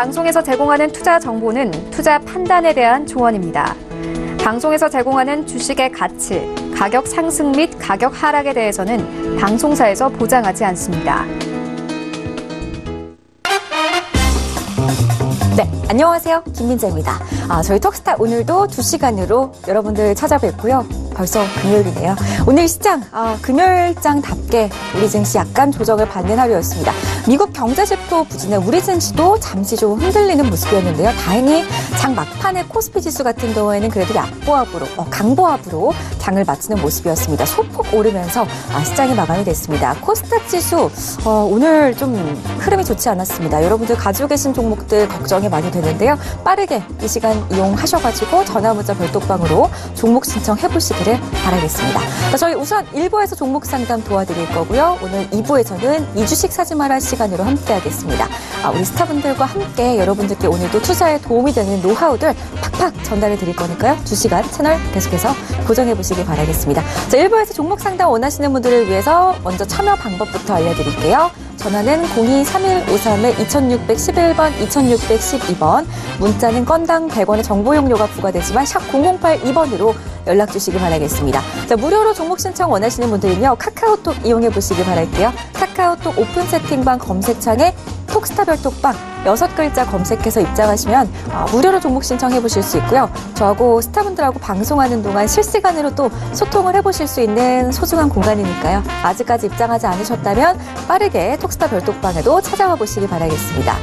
방송에서 제공하는 투자 정보는 투자 판단에 대한 조언입니다. 방송에서 제공하는 주식의 가치, 가격 상승 및 가격 하락에 대해서는 방송사에서 보장하지 않습니다. 네, 안녕하세요. 김민자입니다. 저희 톡스타 오늘도 2시간으로 여러분들 찾아뵙고요. 벌써 금요일이네요. 오늘 시장, 금요일장답게 우리 증시 약간 조정을 받는 하루였습니다. 미국 경제지표 부진에 우리 증시도 잠시 좀 흔들리는 모습이었는데요. 다행히 장 막판에 코스피 지수 같은 경우에는 그래도 강보합으로 장을 마치는 모습이었습니다. 소폭 오르면서 시장이 마감이 됐습니다. 코스닥 지수 오늘 좀 흐름이 좋지 않았습니다. 여러분들 가지고 계신 종목들 걱정이 많이 되는데요. 빠르게 이 시간 이용하셔가지고 전화문자 별도방으로 종목 신청해보시기를 바라겠습니다. 저희 우선 1부에서 종목 상담 도와드릴 거고요. 오늘 2부에서는 이주식 사지 마라 시간으로 함께하겠습니다. 우리 스타분들과 함께 여러분들께 오늘도 투자에 도움이 되는 노하우들 팍팍 전달해 드릴 거니까요. 2시간 채널 계속해서 고정해 보시기 바라겠습니다. 자, 1부에서 종목 상담 원하시는 분들을 위해서 먼저 참여 방법부터 알려드릴게요. 전화는 02-3153-2611번, 2612번, 문자는 건당 100원의 정보용료가 부과되지만 샵 0082번으로 연락 주시기 바라겠습니다. 자, 무료로 종목 신청 원하시는 분들은요, 카카오톡 이용해 보시기 바랄게요. 카카오톡 오픈 채팅방 검색창에 톡스타 별톡방 6글자 검색해서 입장하시면 무료로 종목 신청해 보실 수 있고요. 저하고 스타분들하고 방송하는 동안 실시간으로 또 소통을 해보실 수 있는 소중한 공간이니까요. 아직까지 입장하지 않으셨다면 빠르게 톡스타 별톡방에도 찾아와 보시기 바라겠습니다.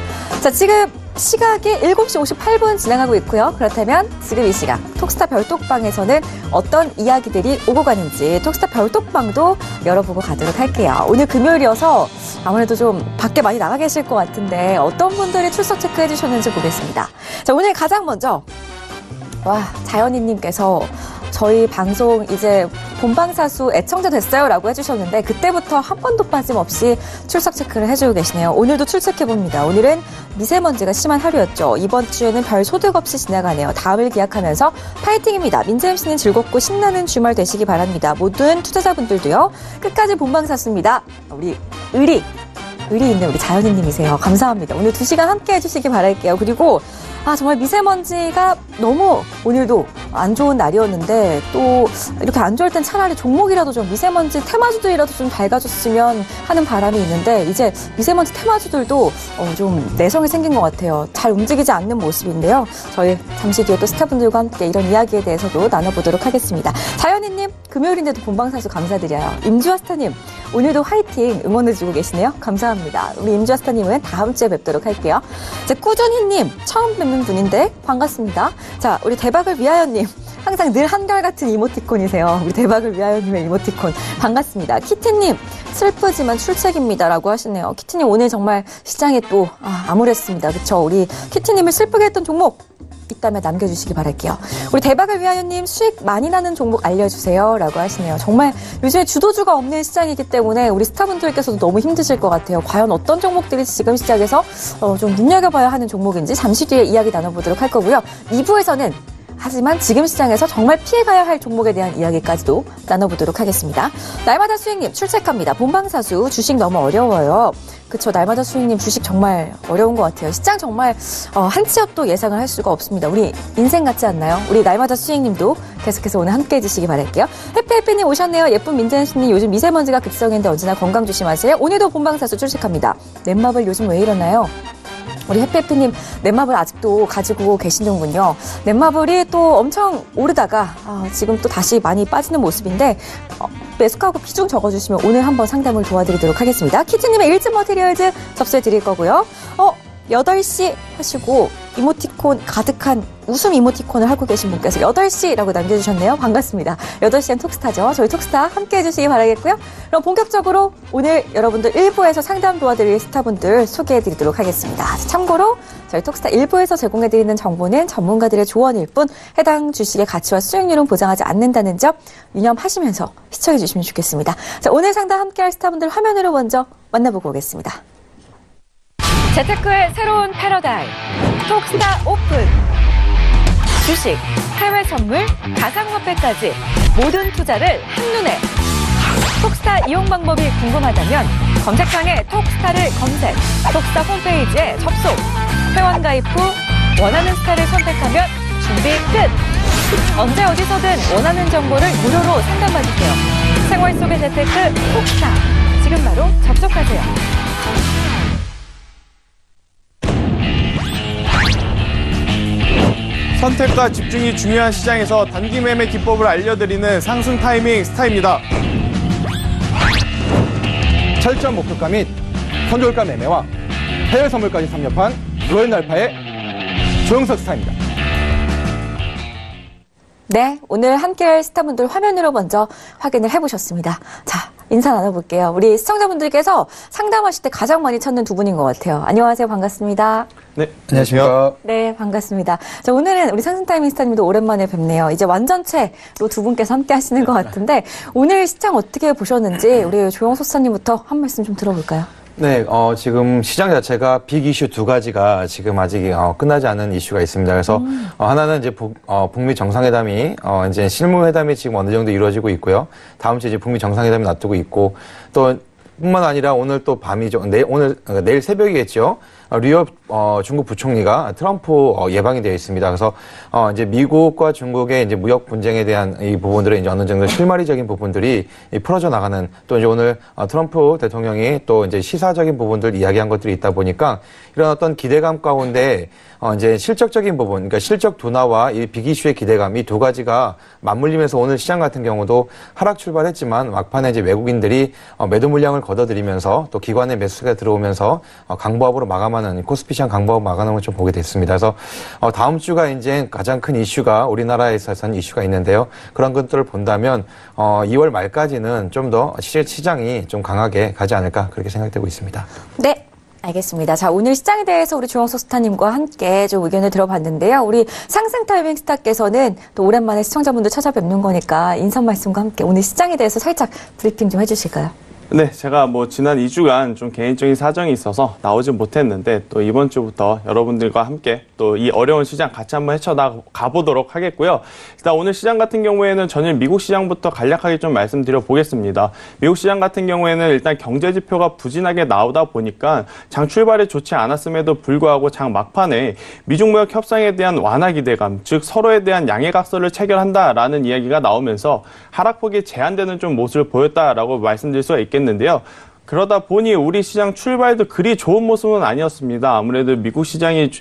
자, 지금 시각이 7시 58분 지나가고 있고요. 그렇다면 지금 이 시각 톡스타 별톡방에서는 어떤 이야기들이 오고 가는지 톡스타 별톡방도 열어보고 가도록 할게요. 오늘 금요일이어서 아무래도 좀 밖에 많이 나가 계실 것 같은데 어떤 분들이 출석 체크해 주셨는지 보겠습니다. 자, 오늘 가장 먼저 자연이님께서 저희 방송 이제 본방사수 애청자 됐어요 라고 해주셨는데 그때부터 한 번도 빠짐없이 출석 체크를 해주고 계시네요. 오늘도 출첵해봅니다. 오늘은 미세먼지가 심한 하루였죠. 이번 주에는 별 소득 없이 지나가네요. 다음을 기약하면서 파이팅입니다. 민재 MC는 즐겁고 신나는 주말 되시기 바랍니다. 모든 투자자분들도요. 끝까지 본방사수입니다. 우리 의리 있는 우리 자연이님이세요. 감사합니다. 오늘 2시간 함께 해주시기 바랄게요. 그리고 정말 미세먼지가 너무 오늘도 안 좋은 날이었는데 또 이렇게 안 좋을 땐 차라리 종목이라도 좀 미세먼지 테마주들이라도 좀 밝아줬으면 하는 바람이 있는데 이제 미세먼지 테마주들도 좀 내성이 생긴 것 같아요. 잘 움직이지 않는 모습인데요. 저희 잠시 뒤에 또 스타분들과 함께 이런 이야기에 대해서도 나눠보도록 하겠습니다. 자연이님 금요일인데도 본방사수 감사드려요. 임주아 스타님 오늘도 화이팅 응원해주고 계시네요. 감사합니다. 우리 임주아 스타님은 다음 주에 뵙도록 할게요. 자, 꾸준히님 처음 뵙는 분인데 반갑습니다. 자, 우리 대박을 위하여님 항상 늘 한결같은 이모티콘이세요. 우리 대박을 위하여님의 이모티콘 반갑습니다. 키티님 슬프지만 출첵입니다 라고 하시네요. 키티님 오늘 정말 시장에 또 암울했습니다. 그쵸? 우리 키티님을 슬프게 했던 종목 있다면 남겨주시기 바랄게요. 우리 대박을 위하여님 수익 많이 나는 종목 알려주세요 라고 하시네요. 정말 요즘에 주도주가 없는 시장이기 때문에 우리 스타분들께서도 너무 힘드실 것 같아요. 과연 어떤 종목들이 지금 시작해서 좀 눈여겨봐야 하는 종목인지 잠시 뒤에 이야기 나눠보도록 할 거고요. 2부에서는 하지만 지금 시장에서 정말 피해가야 할 종목에 대한 이야기까지도 나눠보도록 하겠습니다. 날마다 수익님 출첵합니다. 본방사수 주식 너무 어려워요. 그쵸, 날마다 수익님 주식 정말 어려운 것 같아요. 시장 정말 한 치 앞도 예상을 할 수가 없습니다. 우리 인생 같지 않나요? 우리 날마다 수익님도 계속해서 오늘 함께 해주시기 바랄게요. 해피해피님 오셨네요. 예쁜 민재현씨님 요즘 미세먼지가 급성인데 언제나 건강 조심하세요. 오늘도 본방사수 출첵합니다. 넷마블 요즘 왜 이러나요? 우리 해피해피님 넷마블 아직도 가지고 계시는군요. 넷마블이 또 엄청 오르다가 지금 또 다시 많이 빠지는 모습인데 매수하고 비중 적어주시면 오늘 한번 상담을 도와드리도록 하겠습니다. 키즈님의 일즈 머티리얼즈 접수해 드릴 거고요. 8시 하시고 이모티콘 가득한 웃음 이모티콘을 하고 계신 분께서 8시라고 남겨주셨네요. 반갑습니다. 8시엔 톡스타죠. 저희 톡스타 함께 해주시기 바라겠고요. 그럼 본격적으로 오늘 여러분들 1부에서 상담 도와드릴 스타분들 소개해드리도록 하겠습니다. 참고로 저희 톡스타 1부에서 제공해드리는 정보는 전문가들의 조언일 뿐 해당 주식의 가치와 수익률은 보장하지 않는다는 점 유념하시면서 시청해주시면 좋겠습니다. 자, 오늘 상담 함께할 스타분들 화면으로 먼저 만나보고 오겠습니다. 재테크의 새로운 패러다임 톡스타 오픈 주식, 해외 선물, 가상화폐까지 모든 투자를 한눈에 톡스타 이용 방법이 궁금하다면 검색창에 톡스타를 검색, 톡스타 홈페이지에 접속, 회원 가입 후 원하는 스타를 선택하면 준비 끝! 언제 어디서든 원하는 정보를 무료로 상담받으세요. 생활 속의 재테크 톡스타. 지금 바로 접속하세요. 선택과 집중이 중요한 시장에서 단기 매매 기법을 알려드리는 상승 타이밍 스타입니다. 철저한 목표가 및 선저가 매매와 해외 선물까지 섭렵한 로엔알파의 조영석 스타입니다. 네, 오늘 함께할 스타분들 화면으로 먼저 확인을 해보셨습니다. 자, 인사 나눠볼게요. 우리 시청자분들께서 상담하실 때 가장 많이 찾는 두 분인 것 같아요. 안녕하세요. 반갑습니다. 네, 안녕하십니까. 네, 반갑습니다. 자, 오늘은 우리 상승타이밍 스타님도 오랜만에 뵙네요. 이제 완전체로 두 분께서 함께 하시는 것 같은데 오늘 시장 어떻게 보셨는지 우리 조영석 스타님부터 한 말씀 좀 들어볼까요? 네, 지금 시장 자체가 빅 이슈 두 가지가 지금 아직 끝나지 않은 이슈가 있습니다. 그래서 하나는 이제 북미 정상회담이 이제 실무 회담이 지금 어느 정도 이루어지고 있고요. 다음 주에 이제 북미 정상회담이 놔두고 있고 또 뿐만 아니라 오늘 또 밤이죠. 내일 새벽이겠죠. 류업 중국 부총리가 트럼프 예방이 되어 있습니다. 그래서 이제 미국과 중국의 이제 무역 분쟁에 대한 이 부분들은 이제 어느 정도 실마리적인 부분들이 풀어져 나가는 또 이제 오늘 트럼프 대통령이 또 이제 시사적인 부분들 이야기한 것들이 있다 보니까 이런 어떤 기대감 가운데 이제 실적적인 부분, 그러니까 실적 둔화와 이 빅 이슈의 기대감 이 두 가지가 맞물리면서 오늘 시장 같은 경우도 하락 출발했지만 막판에 이제 외국인들이 매도 물량을 걷어들이면서 또 기관의 매수가 들어오면서 강보합으로 마감하는 코스피 시장 강보합 마감하는 걸 좀 보게 됐습니다. 그래서 다음 주가 이제 가장 큰 이슈가 우리나라에서는 이슈가 있는데요. 그런 것들을 본다면 2월 말까지는 좀 더 시장이 좀 강하게 가지 않을까 그렇게 생각되고 있습니다. 네. 알겠습니다. 자, 오늘 시장에 대해서 우리 조영석 스타님과 함께 좀 의견을 들어봤는데요. 우리 상승 타이밍 스타께서는 또 오랜만에 시청자분들 찾아뵙는 거니까 인사 말씀과 함께 오늘 시장에 대해서 살짝 브리핑 좀 해주실까요? 네, 제가 지난 2주간 좀 개인적인 사정이 있어서 나오지 못했는데 또 이번 주부터 여러분들과 함께 또 이 어려운 시장 같이 한번 헤쳐나가 보도록 하겠고요. 일단 오늘 시장 같은 경우에는 저는 미국 시장부터 간략하게 좀 말씀드려 보겠습니다. 미국 시장 같은 경우에는 일단 경제 지표가 부진하게 나오다 보니까 장 출발이 좋지 않았음에도 불구하고 장 막판에 미중 무역 협상에 대한 완화 기대감, 즉 서로에 대한 양해각서를 체결한다라는 이야기가 나오면서 하락폭이 제한되는 좀 모습을 보였다라고 말씀드릴 수가 있겠는데요. 그러다 보니 우리 시장 출발도 그리 좋은 모습은 아니었습니다. 아무래도 미국 시장이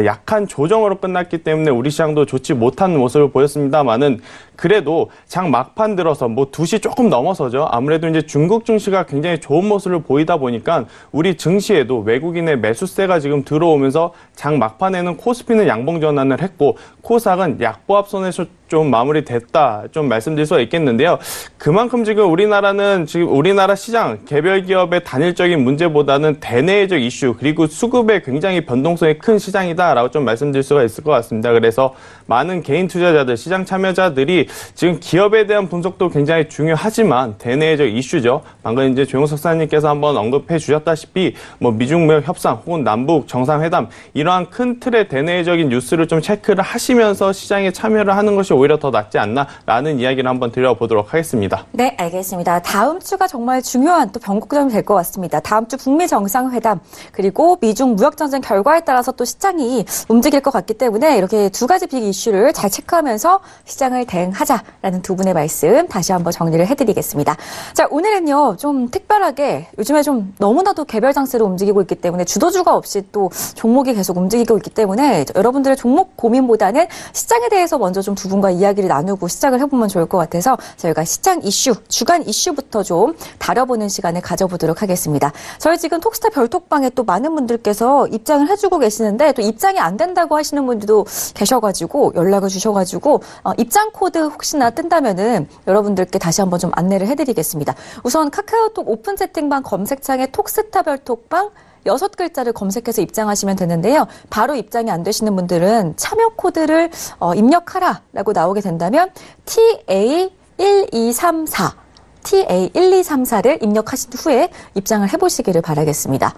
약한 조정으로 끝났기 때문에 우리 시장도 좋지 못한 모습을 보였습니다만은 그래도 장 막판 들어서 2시 조금 넘어서죠. 아무래도 이제 중국 증시가 굉장히 좋은 모습을 보이다 보니까 우리 증시에도 외국인의 매수세가 지금 들어오면서 장 막판에는 코스피는 양봉 전환을 했고 코스닥은 약보합선에서 좀 마무리됐다 좀 말씀드릴 수가 있겠는데요. 그만큼 지금 우리나라 시장 개별 기업의 단일적인 문제보다는 대내적 이슈 그리고 수급의 굉장히 변동성이 큰 시장이다라고 좀 말씀드릴 수가 있을 것 같습니다. 그래서 많은 개인 투자자들, 시장 참여자들이 지금 기업에 대한 분석도 굉장히 중요하지만 대내적 이슈죠. 방금 이제 조영석 사장님께서 한번 언급해 주셨다시피 미중 무역 협상 혹은 남북 정상회담 이러한 큰 틀의 대내적인 뉴스를 좀 체크를 하시면서 시장에 참여를 하는 것이 오히려 더 낫지 않나라는 이야기를 한번 드려보도록 하겠습니다. 네, 알겠습니다. 다음 주가 정말 중요한 또 변곡점이 될 것 같습니다. 다음 주 북미 정상회담 그리고 미중 무역 전쟁 결과에 따라서 또 시장이 움직일 것 같기 때문에 이렇게 두 가지 빅 이슈를 잘 체크하면서 시장을 대응하자라는 두 분의 말씀 다시 한번 정리를 해드리겠습니다. 자, 오늘은요 좀 특별하게 요즘에 좀 너무나도 개별 장세로 움직이고 있기 때문에 주도주가 없이 또 종목이 계속 움직이고 있기 때문에 여러분들의 종목 고민보다는 시장에 대해서 먼저 좀 두 분과 이야기를 나누고 시작을 해보면 좋을 것 같아서 저희가 시장 이슈, 주간 이슈부터 좀 다뤄보는 시간을 가져보도록 하겠습니다. 저희 지금 톡스타 별톡방에 또 많은 분들께서 입장을 해주고 계시는데 또 입장이 안 된다고 하시는 분들도 계셔가지고 연락을 주셔가지고 입장 코드 혹시나 뜬다면은 여러분들께 다시 한번 좀 안내를 해드리겠습니다. 우선 카카오톡 오픈 채팅방 검색창에 톡스타 별톡방 6글자를 검색해서 입장하시면 되는데요. 바로 입장이 안 되시는 분들은 참여 코드를 입력하라라고 나오게 된다면 TA1234를 입력하신 후에 입장을 해보시기를 바라겠습니다.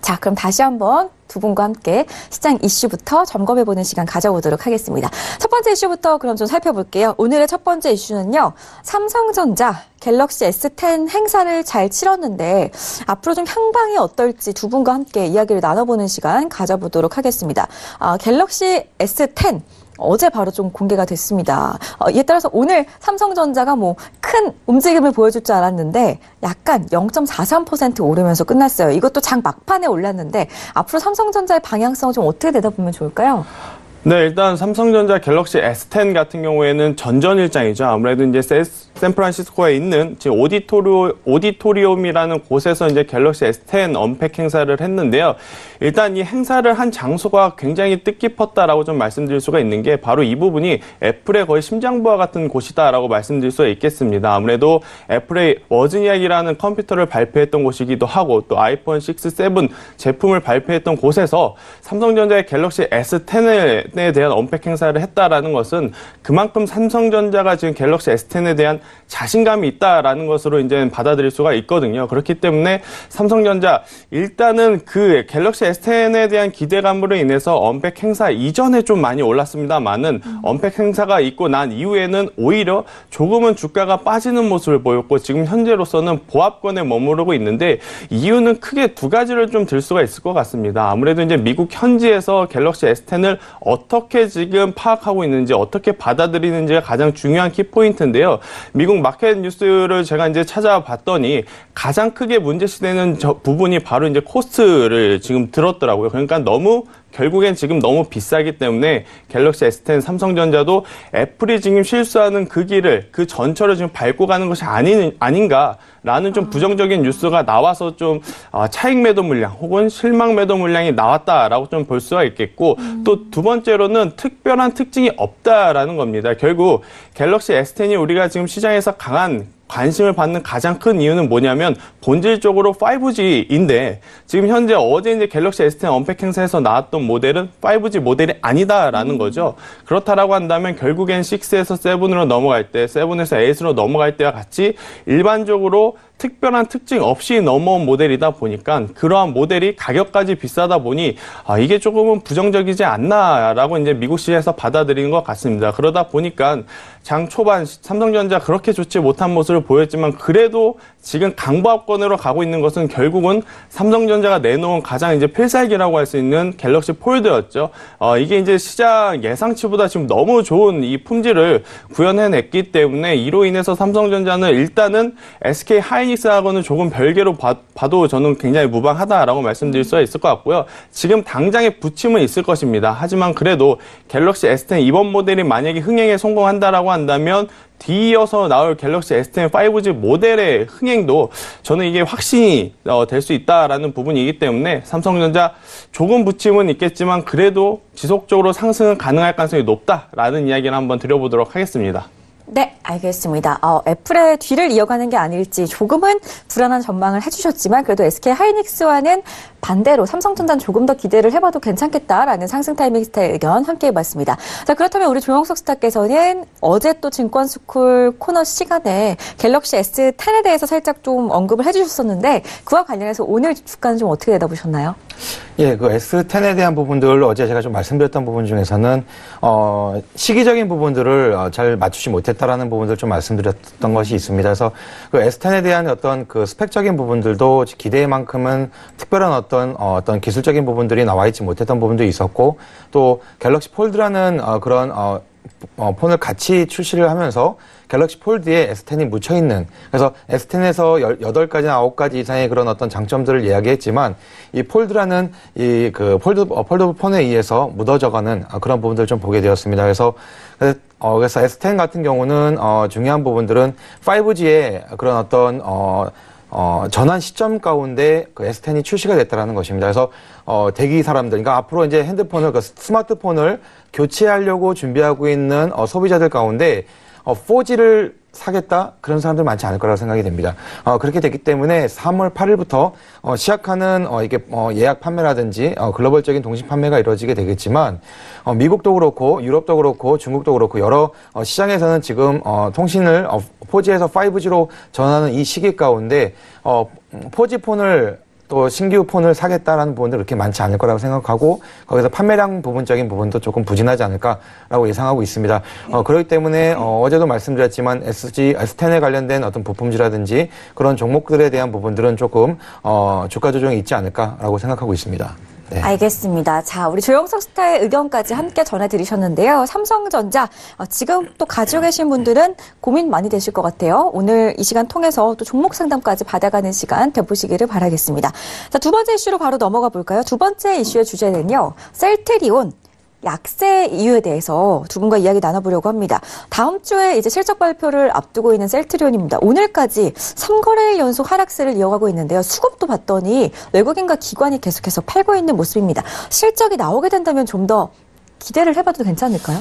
자, 그럼 다시 한번 두 분과 함께 시장 이슈부터 점검해보는 시간 가져보도록 하겠습니다. 첫 번째 이슈부터 그럼 좀 살펴볼게요. 오늘의 첫 번째 이슈는요. 삼성전자 갤럭시 S10 행사를 잘 치렀는데 앞으로 좀 향방이 어떨지 두 분과 함께 이야기를 나눠보는 시간 가져보도록 하겠습니다. 갤럭시 S10 어제 바로 좀 공개가 됐습니다. 이에 따라서 오늘 삼성전자가 뭐 큰 움직임을 보여줄 줄 알았는데 약간 0.43% 오르면서 끝났어요. 이것도 장 막판에 올랐는데 앞으로 삼성전자의 방향성 좀 어떻게 내다보면 좋을까요? 네, 일단 삼성전자 갤럭시 S10 같은 경우에는 전전 일장이죠. 아무래도 이제 샌프란시스코에 있는 지금 오디토리움이라는 곳에서 이제 갤럭시 S10 언팩 행사를 했는데요. 일단 이 행사를 한 장소가 굉장히 뜻깊었다라고 좀 말씀드릴 수가 있는 게 바로 이 부분이 애플의 거의 심장부와 같은 곳이다라고 말씀드릴 수가 있겠습니다. 아무래도 애플의 워즈니악이라는 컴퓨터를 발표했던 곳이기도 하고 또 아이폰 6, 7 제품을 발표했던 곳에서 삼성전자의 갤럭시 S10에 대한 언팩 행사를 했다라는 것은 그만큼 삼성전자가 지금 갤럭시 S10에 대한 자신감이 있다라는 것으로 이제 받아들일 수가 있거든요. 그렇기 때문에 삼성전자 일단은 그 갤럭시 S10에 대한 기대감으로 인해서 언팩 행사 이전에 좀 많이 올랐습니다만은 언팩 행사가 있고 난 이후에는 오히려 조금은 주가가 빠지는 모습을 보였고 지금 현재로서는 보합권에 머무르고 있는데 이유는 크게 두 가지를 좀 들 수가 있을 것 같습니다. 아무래도 이제 미국 현지에서 갤럭시 S10을 어떻게 지금 파악하고 있는지 어떻게 받아들이는지가 가장 중요한 키포인트인데요. 미국 마켓 뉴스를 제가 이제 찾아봤더니 가장 크게 문제시되는 부분이 바로 이제 코스트를 지금 들었더라고요. 그러니까 결국엔 지금 너무 비싸기 때문에 갤럭시 S10 삼성전자도 애플이 지금 실수하는 그 길을 그 전철을 지금 밟고 가는 것이 아닌가라는 좀 부정적인 뉴스가 나와서 좀 차익 매도 물량 혹은 실망 매도 물량이 나왔다라고 좀 볼 수가 있겠고 또 두 번째로는 특별한 특징이 없다라는 겁니다. 결국 갤럭시 S10이 우리가 지금 시장에서 강한 관심을 받는 가장 큰 이유는 뭐냐면 본질적으로 5G인데 지금 현재 어제 이제 갤럭시 S10 언팩 행사에서 나왔던 모델은 5G 모델이 아니다라는 거죠. 그렇다라고 한다면 결국엔 6에서 7으로 넘어갈 때, 7에서 8으로 넘어갈 때와 같이 일반적으로 특별한 특징 없이 넘어온 모델이다 보니까 그러한 모델이 가격까지 비싸다 보니 이게 조금은 부정적이지 않나라고 이제 미국 시장에서 받아들이는 것 같습니다. 그러다 보니까 장 초반 삼성전자 그렇게 좋지 못한 모습을 보였지만 그래도 지금 강보합권으로 가고 있는 것은 결국은 삼성전자가 내놓은 가장 이제 필살기라고 할 수 있는 갤럭시 폴드였죠. 이게 이제 시장 예상치보다 지금 너무 좋은 이 품질을 구현해냈기 때문에 이로 인해서 삼성전자는 일단은 SK 하이닉스하고는 조금 별개로 봐도 저는 굉장히 무방하다라고 말씀드릴 수가 있을 것 같고요. 지금 당장의 부침은 있을 것입니다. 하지만 그래도 갤럭시 S10 이번 모델이 만약에 흥행에 성공한다라고 한다면 뒤이어서 나올 갤럭시 S10 5G 모델의 흥행도 저는 이게 확신이 될 수 있다라는 부분이기 때문에 삼성전자 조금 부침은 있겠지만 그래도 지속적으로 상승은 가능할 가능성이 높다라는 이야기를 한번 드려보도록 하겠습니다. 네, 알겠습니다. 애플의 뒤를 이어가는 게 아닐지 조금은 불안한 전망을 해주셨지만 그래도 SK 하이닉스와는 반대로 삼성전자는 조금 더 기대를 해봐도 괜찮겠다라는 상승 타이밍 스타일 의견 함께 해봤습니다. 자, 그렇다면 우리 조영석 스타께서는 어제 또 증권스쿨 코너 시간에 갤럭시 S10에 대해서 살짝 좀 언급을 해주셨었는데 그와 관련해서 오늘 주가는 좀 어떻게 내다보셨나요? 예, 그 S10에 대한 부분들 어제 제가 좀 말씀드렸던 부분 중에서는 시기적인 부분들을 잘 맞추지 못했다라는 부분들 좀 말씀드렸던 것이 있습니다. 그래서 그 S10에 대한 어떤 그 스펙적인 부분들도 기대만큼은 특별한 어떤 기술적인 부분들이 나와 있지 못했던 부분도 있었고 또 갤럭시 폴드라는 그런 폰을 같이 출시를 하면서 갤럭시 폴드에 S10이 묻혀있는 그래서 S10에서 8가지나 9가지 이상의 그런 어떤 장점들을 이야기했지만 이 폴드라는 이 그 폴더블 폰에 의해서 묻어져가는 그런 부분들을 좀 보게 되었습니다. 그래서 S10 같은 경우는 중요한 부분들은 5G의 그런 어떤 전환 시점 가운데 그 S10이 출시가 됐다라는 것입니다. 그래서 대기 사람들, 그러니까 앞으로 이제 핸드폰을 스마트폰을 교체하려고 준비하고 있는 소비자들 가운데 4G를 사겠다? 그런 사람들 많지 않을 거라고 생각이 됩니다. 그렇게 됐기 때문에 3월 8일부터 시작하는 이게 예약 판매라든지 글로벌적인 동시 판매가 이루어지게 되겠지만 미국도 그렇고 유럽도 그렇고 중국도 그렇고 여러 시장에서는 지금 통신을 4G에서 5G로 전환하는 이 시기 가운데 4G 폰을 또 신규 폰을 사겠다라는 부분도 그렇게 많지 않을 거라고 생각하고 거기서 판매량 부분적인 부분도 조금 부진하지 않을까라고 예상하고 있습니다. 그렇기 때문에 어제도 말씀드렸지만 S10에 관련된 어떤 부품주라든지 그런 종목들에 대한 부분들은 조금 주가 조정이 있지 않을까라고 생각하고 있습니다. 네. 알겠습니다. 자, 우리 조영석 스타의 의견까지 함께 전해드리셨는데요. 삼성전자, 지금 또 가지고 계신 분들은 고민 많이 되실 것 같아요. 오늘 이 시간 통해서 또 종목 상담까지 받아가는 시간 되보시기를 바라겠습니다. 자, 두 번째 이슈로 바로 넘어가 볼까요? 두 번째 이슈의 주제는요. 셀트리온. 약세 이유에 대해서 두 분과 이야기 나눠보려고 합니다. 다음 주에 이제 실적 발표를 앞두고 있는 셀트리온입니다. 오늘까지 3거래일 연속 하락세를 이어가고 있는데요. 수급도 봤더니 외국인과 기관이 계속해서 팔고 있는 모습입니다. 실적이 나오게 된다면 좀 더 기대를 해봐도 괜찮을까요?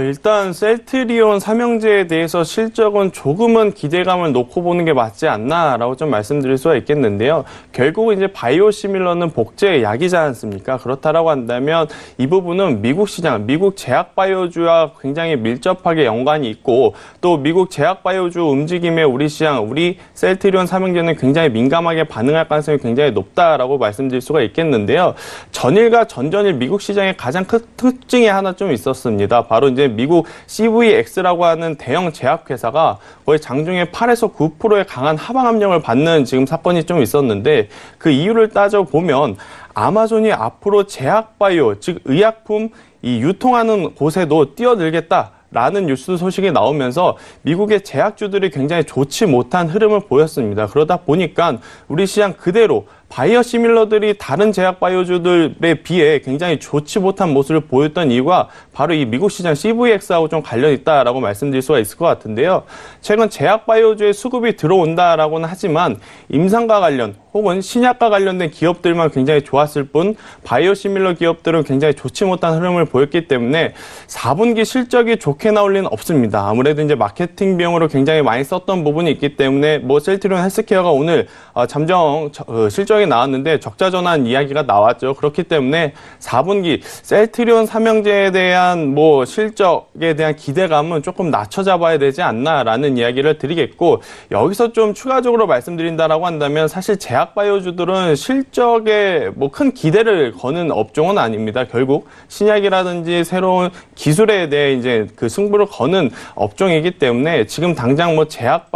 일단 셀트리온 삼형제에 대해서 실적은 조금은 기대감을 놓고 보는 게 맞지 않나라고 좀 말씀드릴 수가 있겠는데요. 결국 이제 바이오시밀러는 복제 약이지 않습니까? 그렇다라고 한다면 이 부분은 미국 시장, 미국 제약 바이오주와 굉장히 밀접하게 연관이 있고 또 미국 제약 바이오주 움직임에 우리 시장, 우리 셀트리온 삼형제는 굉장히 민감하게 반응할 가능성이 굉장히 높다라고 말씀드릴 수가 있겠는데요. 전일과 전전일 미국 시장의 가장 큰 특징이 하나 좀 있었습니다. 바로 이제 미국 CVX라고 하는 대형 제약회사가 거의 장중에 8에서 9%의 강한 하방 압력을 받는 지금 사건이 좀 있었는데 그 이유를 따져보면 아마존이 앞으로 제약바이오, 즉 의약품 이 유통하는 곳에도 뛰어들겠다. 라는 뉴스 소식이 나오면서 미국의 제약주들이 굉장히 좋지 못한 흐름을 보였습니다. 그러다 보니까 우리 시장 그대로 바이오시밀러들이 다른 제약 바이오주들에 비해 굉장히 좋지 못한 모습을 보였던 이유가 바로 이 미국 시장 CVX하고 좀 관련이 있다라고 말씀드릴 수가 있을 것 같은데요. 최근 제약 바이오주의 수급이 들어온다라고는 하지만 임상과 관련 혹은 신약과 관련된 기업들만 굉장히 좋았을 뿐 바이오시밀러 기업들은 굉장히 좋지 못한 흐름을 보였기 때문에 4분기 실적이 좋게 나올 리는 없습니다. 아무래도 이제 마케팅 비용으로 굉장히 많이 썼던 부분이 있기 때문에 뭐 셀트리온 헬스케어가 오늘 잠정 실적이 나왔는데 적자 전환 이야기가 나왔죠. 그렇기 때문에 4분기 셀트리온 삼형제에 대한 뭐 실적에 대한 기대감은 조금 낮춰 잡아야 되지 않나라는 이야기를 드리겠고 여기서 좀 추가적으로 말씀드린다라고 한다면 사실 제약 바이오주들은 실적에 뭐 큰 기대를 거는 업종은 아닙니다. 결국 신약이라든지 새로운 기술에 대해 이제 그 승부를 거는 업종이기 때문에 지금 당장 뭐 제약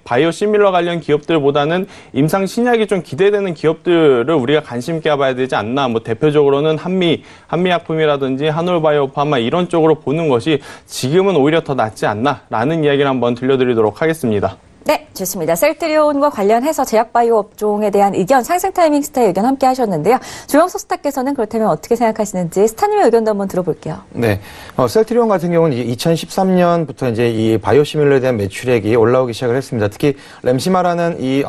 바이오시밀러 관련 기업들보다는 임상 신약이 좀 기대되는 기업들을 우리가 관심 있게 봐야 되지 않나. 뭐 대표적으로는 한미약품이라든지 한올바이오파마 이런 쪽으로 보는 것이 지금은 오히려 더 낫지 않나라는 이야기를 한번 들려드리도록 하겠습니다. 네, 좋습니다. 셀트리온과 관련해서 제약바이오 업종에 대한 의견, 상승타이밍 스타의 의견 함께 하셨는데요. 조영석 스타께서는 그렇다면 어떻게 생각하시는지 스타님의 의견도 한번 들어볼게요. 네, 셀트리온 같은 경우는 2013년부터 이제 이 바이오시밀러에 대한 매출액이 올라오기 시작을 했습니다. 특히 램시마라는 이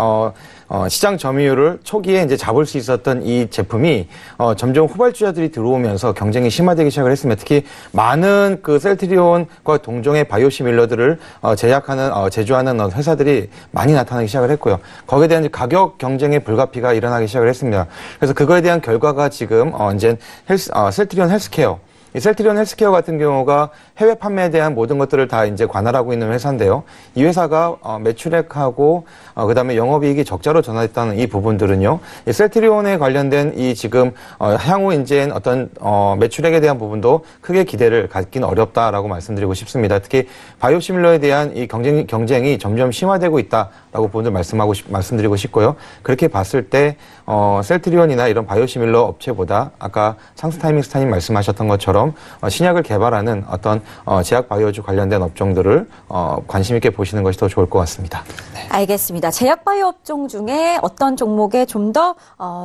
시장 점유율을 초기에 이제 잡을 수 있었던 이 제품이 점점 후발주자들이 들어오면서 경쟁이 심화되기 시작을 했습니다. 특히 많은 그 셀트리온과 동종의 바이오시밀러들을 제조하는 회사들이 많이 나타나기 시작을 했고요. 거기에 대한 이제 가격 경쟁의 불가피가 일어나기 시작을 했습니다. 그래서 그거에 대한 결과가 지금 이제 셀트리온 헬스케어. 이 셀트리온 헬스케어 같은 경우가 해외 판매에 대한 모든 것들을 다 이제 관할하고 있는 회사인데요. 이 회사가 매출액하고 그다음에 영업이익이 적자로 전환했다는 이 부분들은요. 이 셀트리온에 관련된 이 지금 향후 이제 어떤 매출액에 대한 부분도 크게 기대를 갖기는 어렵다라고 말씀드리고 싶습니다. 특히 바이오시밀러에 대한 이 경쟁이 점점 심화되고 있다라고 부분을 말씀드리고 싶고요. 그렇게 봤을 때 셀트리온이나 이런 바이오시밀러 업체보다 아까 상승타이밍 스타님 말씀하셨던 것처럼 신약을 개발하는 어떤 제약 바이오주 관련된 업종들을 관심 있게 보시는 것이 더 좋을 것 같습니다. 네. 알겠습니다. 제약 바이오 업종 중에 어떤 종목에 좀 더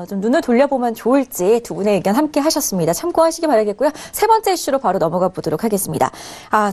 좀 눈을 돌려보면 좋을지 두 분의 의견 함께 하셨습니다. 참고하시기 바라겠고요. 세 번째 이슈로 바로 넘어가 보도록 하겠습니다.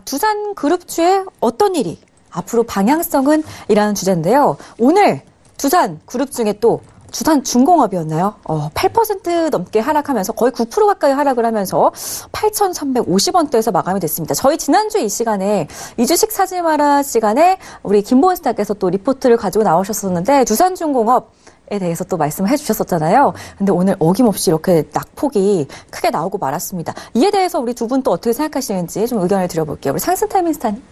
두산 그룹주의 어떤 일이 앞으로 방향성은 이라는 주제인데요. 오늘 두산 그룹 중에 또 두산중공업이었나요? 8% 넘게 하락하면서 거의 9% 가까이 하락을 하면서 8,350원대에서 마감이 됐습니다. 저희 지난주 이 시간에 이주식 사지 마라 시간에 우리 김보은 스타께서 또 리포트를 가지고 나오셨었는데 두산중공업에 대해서 또 말씀을 해주셨었잖아요. 근데 오늘 어김없이 이렇게 낙폭이 크게 나오고 말았습니다. 이에 대해서 우리 두 분 또 어떻게 생각하시는지 좀 의견을 드려볼게요. 우리 상승타이밍 스타님.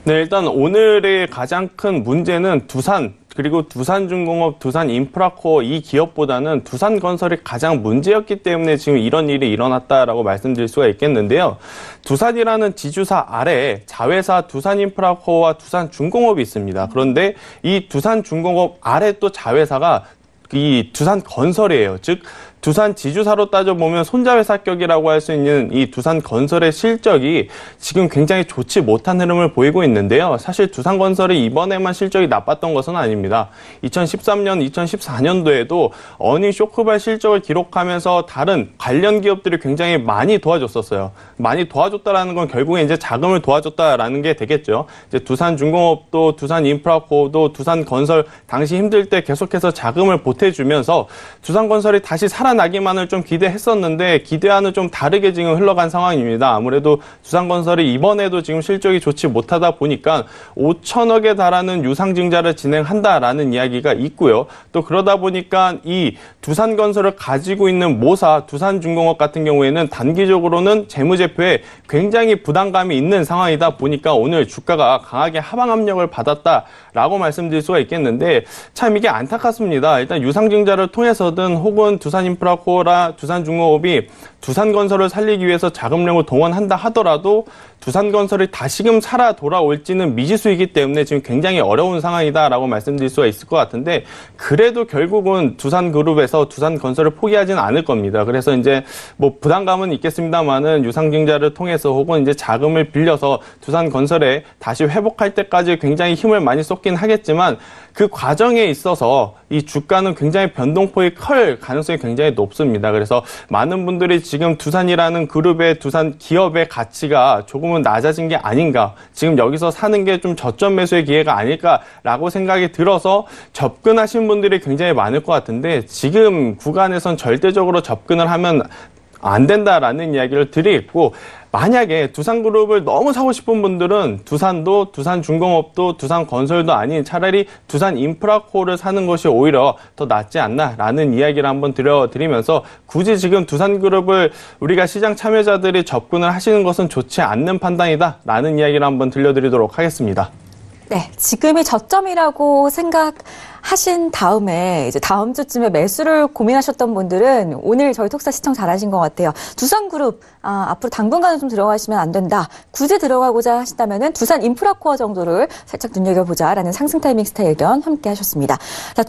네, 일단 오늘의 가장 큰 문제는 두산 그리고 두산중공업, 두산인프라코어 이 기업보다는 두산건설이 가장 문제였기 때문에 지금 이런 일이 일어났다라고 말씀드릴 수가 있겠는데요. 두산이라는 지주사 아래에 자회사 두산인프라코어와 두산중공업이 있습니다. 그런데 이 두산중공업 아래 또 자회사가 이 두산건설이에요. 즉 두산 지주사로 따져보면 손자회사격이라고 할 수 있는 이 두산건설의 실적이 지금 굉장히 좋지 못한 흐름을 보이고 있는데요. 사실 두산건설이 이번에만 실적이 나빴던 것은 아닙니다. 2013년, 2014년도에도 어닝 쇼크발 실적을 기록하면서 다른 관련 기업들이 굉장히 많이 도와줬었어요. 많이 도와줬다라는 건 결국에 이제 자금을 도와줬다라는 게 되겠죠. 이제 두산중공업도, 두산인프라코어도, 두산건설 당시 힘들 때 계속해서 자금을 보태주면서 두산건설이 다시 살아나기만을 좀 기대했었는데 기대와는 좀 다르게 지금 흘러간 상황입니다. 아무래도 두산건설이 이번에도 지금 실적이 좋지 못하다 보니까 5천억에 달하는 유상증자를 진행한다라는 이야기가 있고요. 또 그러다 보니까 이 두산건설을 가지고 있는 모사 두산중공업 같은 경우에는 단기적으로는 재무제표에 굉장히 부담감이 있는 상황이다 보니까 오늘 주가가 강하게 하방 압력을 받았다라고 말씀드릴 수가 있겠는데 참 이게 안타깝습니다. 일단 유상증자를 통해서든 혹은 두산인프라코어라 두산중공업이 두산건설을 살리기 위해서 자금력을 동원한다 하더라도 두산건설이 다시금 살아 돌아올지는 미지수이기 때문에 지금 굉장히 어려운 상황이다라고 말씀드릴 수가 있을 것 같은데 그래도 결국은 두산그룹에서 두산건설을 포기하지는 않을 겁니다. 그래서 이제 뭐 부담감은 있겠습니다만은 유상증자를 통해서 혹은 이제 자금을 빌려서 두산건설에 다시 회복할 때까지 굉장히 힘을 많이 쏟긴 하겠지만 그 과정에 있어서 이 주가는 굉장히 변동폭이 클 가능성이 굉장히 높습니다. 그래서 많은 분들이 지금 두산이라는 그룹의 두산 기업의 가치가 조금은 낮아진 게 아닌가, 지금 여기서 사는 게 좀 저점 매수의 기회가 아닐까라고 생각이 들어서 접근하신 분들이 굉장히 많을 것 같은데 지금 구간에선 절대적으로 접근을 하면 안 된다라는 이야기를 드리겠고 만약에 두산그룹을 너무 사고 싶은 분들은 두산도 두산중공업도 두산건설도 아닌 차라리 두산인프라코어를 사는 것이 오히려 더 낫지 않나라는 이야기를 한번 드리면서 굳이 지금 두산그룹을 우리가 시장 참여자들이 접근을 하시는 것은 좋지 않는 판단이다라는 이야기를 한번 들려드리도록 하겠습니다. 네, 지금이 저점이라고 생각하신 다음에 이제 다음 주쯤에 매수를 고민하셨던 분들은 오늘 저희 톡사 시청 잘하신 것 같아요. 두산그룹 앞으로 당분간은 좀 들어가시면 안 된다. 굳이 들어가고자 하신다면은 두산인프라코어 정도를 살짝 눈여겨보자라는 상승 타이밍 스타일 의견 함께 하셨습니다. 자,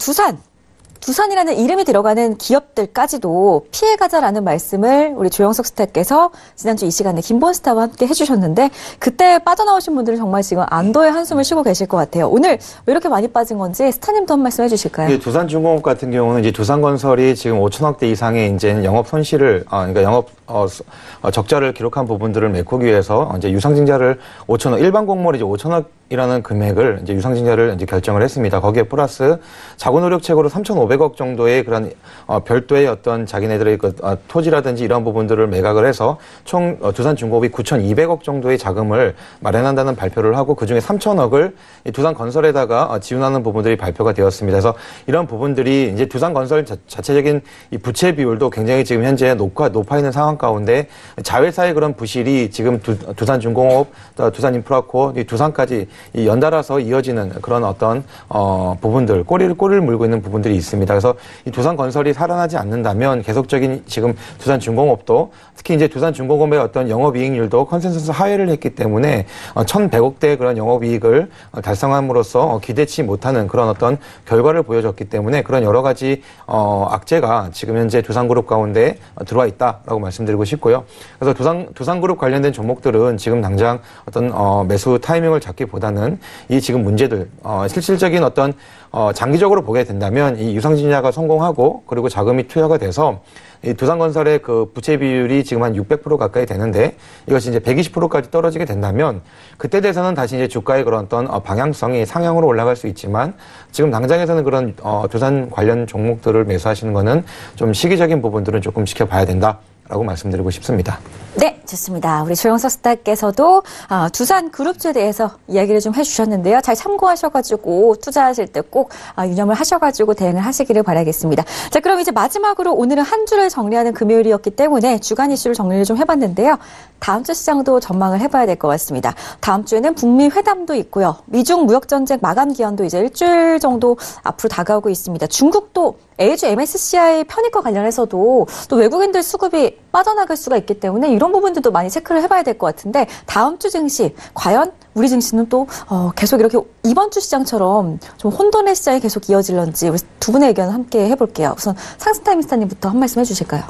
두산이라는 이름이 들어가는 기업들까지도 피해가자라는 말씀을 우리 조영석 스타께서 지난주 이 시간에 김본스타와 함께 해주셨는데 그때 빠져나오신 분들은 정말 지금 안도의 한숨을 쉬고 계실 것 같아요. 오늘 왜 이렇게 많이 빠진 건지 스타님도 한 말씀 해주실까요? 두산중공업 같은 경우는 이제 두산건설이 지금 5천억대 이상의 이제 영업 손실을 그러니까 영업 적자를 기록한 부분들을 메꾸기 위해서 이제 유상증자를 5천억 일반 공모를 이제 5천억이라는 금액을 이제 유상증자를 이제 결정을 했습니다. 거기에 플러스 자구노력책으로 3,500억 정도의 그런 별도의 어떤 자기네들의 토지라든지 이런 부분들을 매각을 해서 총 두산중공업이 9,200억 정도의 자금을 마련한다는 발표를 하고 그중에 3천억을 두산건설에다가 지원하는 부분들이 발표가 되었습니다. 그래서 이런 부분들이 이제 두산건설 자체적인 이 부채 비율도 굉장히 지금 현재 높아 있는 상황 가운데 자회사의 그런 부실이 지금 두산중공업, 두산인프라코어, 두산까지 연달아서 이어지는 그런 어떤 부분들, 꼬리를 물고 있는 부분들이 있습니다. 그래서 이 두산건설이 살아나지 않는다면 계속적인 지금 두산중공업도 특히 이제 두산중공업의 어떤 영업이익률도 컨센서스 하회를 했기 때문에 1,100억대의 그런 영업이익을 달성함으로써 기대치 못하는 그런 어떤 결과를 보여줬기 때문에 그런 여러 가지 악재가 지금 현재 두산그룹 가운데 들어와 있다라고 말씀드리고 싶고요. 그래서 두산그룹 관련된 종목들은 지금 당장 어떤 매수 타이밍을 잡기보다는 이 지금 문제들 실질적인 어떤 장기적으로 보게 된다면 이 유상증자가 성공하고 그리고 자금이 투여가 돼서 이 두산건설의 그 부채 비율이 지금 한 600% 가까이 되는데 이것이 이제 120%까지 떨어지게 된다면 그때 돼서는 다시 이제 주가의 그런 어떤 방향성이 상향으로 올라갈 수 있지만 지금 당장에서는 그런 두산 관련 종목들을 매수하시는 거는 좀 시기적인 부분들은 조금 지켜봐야 된다. 않을까라고 말씀드리고 싶습니다. 네, 좋습니다. 우리 조영석 스타께서도 두산 그룹주에 대해서 이야기를 좀 해주셨는데요. 잘 참고하셔가지고 투자하실 때 꼭 유념을 하셔가지고 대응을 하시기를 바라겠습니다. 자, 그럼 이제 마지막으로 오늘은 한 주를 정리하는 금요일이었기 때문에 주간 이슈를 정리를 좀 해봤는데요. 다음 주 시장도 전망을 해봐야 될 것 같습니다. 다음 주에는 북미 회담도 있고요. 미중 무역전쟁 마감 기한도 이제 일주일 정도 앞으로 다가오고 있습니다. 중국도 LG MSCI 편입과 관련해서도 또 외국인들 수급이 빠져나갈 수가 있기 때문에 이런 부분들도 많이 체크를 해봐야 될 것 같은데 다음 주 증시 과연 우리 증시는 또 계속 이렇게 이번 주 시장처럼 좀 혼돈의 시장이 계속 이어질런지 우리 두 분의 의견 함께 해볼게요. 우선 상스타임스타님부터 한 말씀 해주실까요?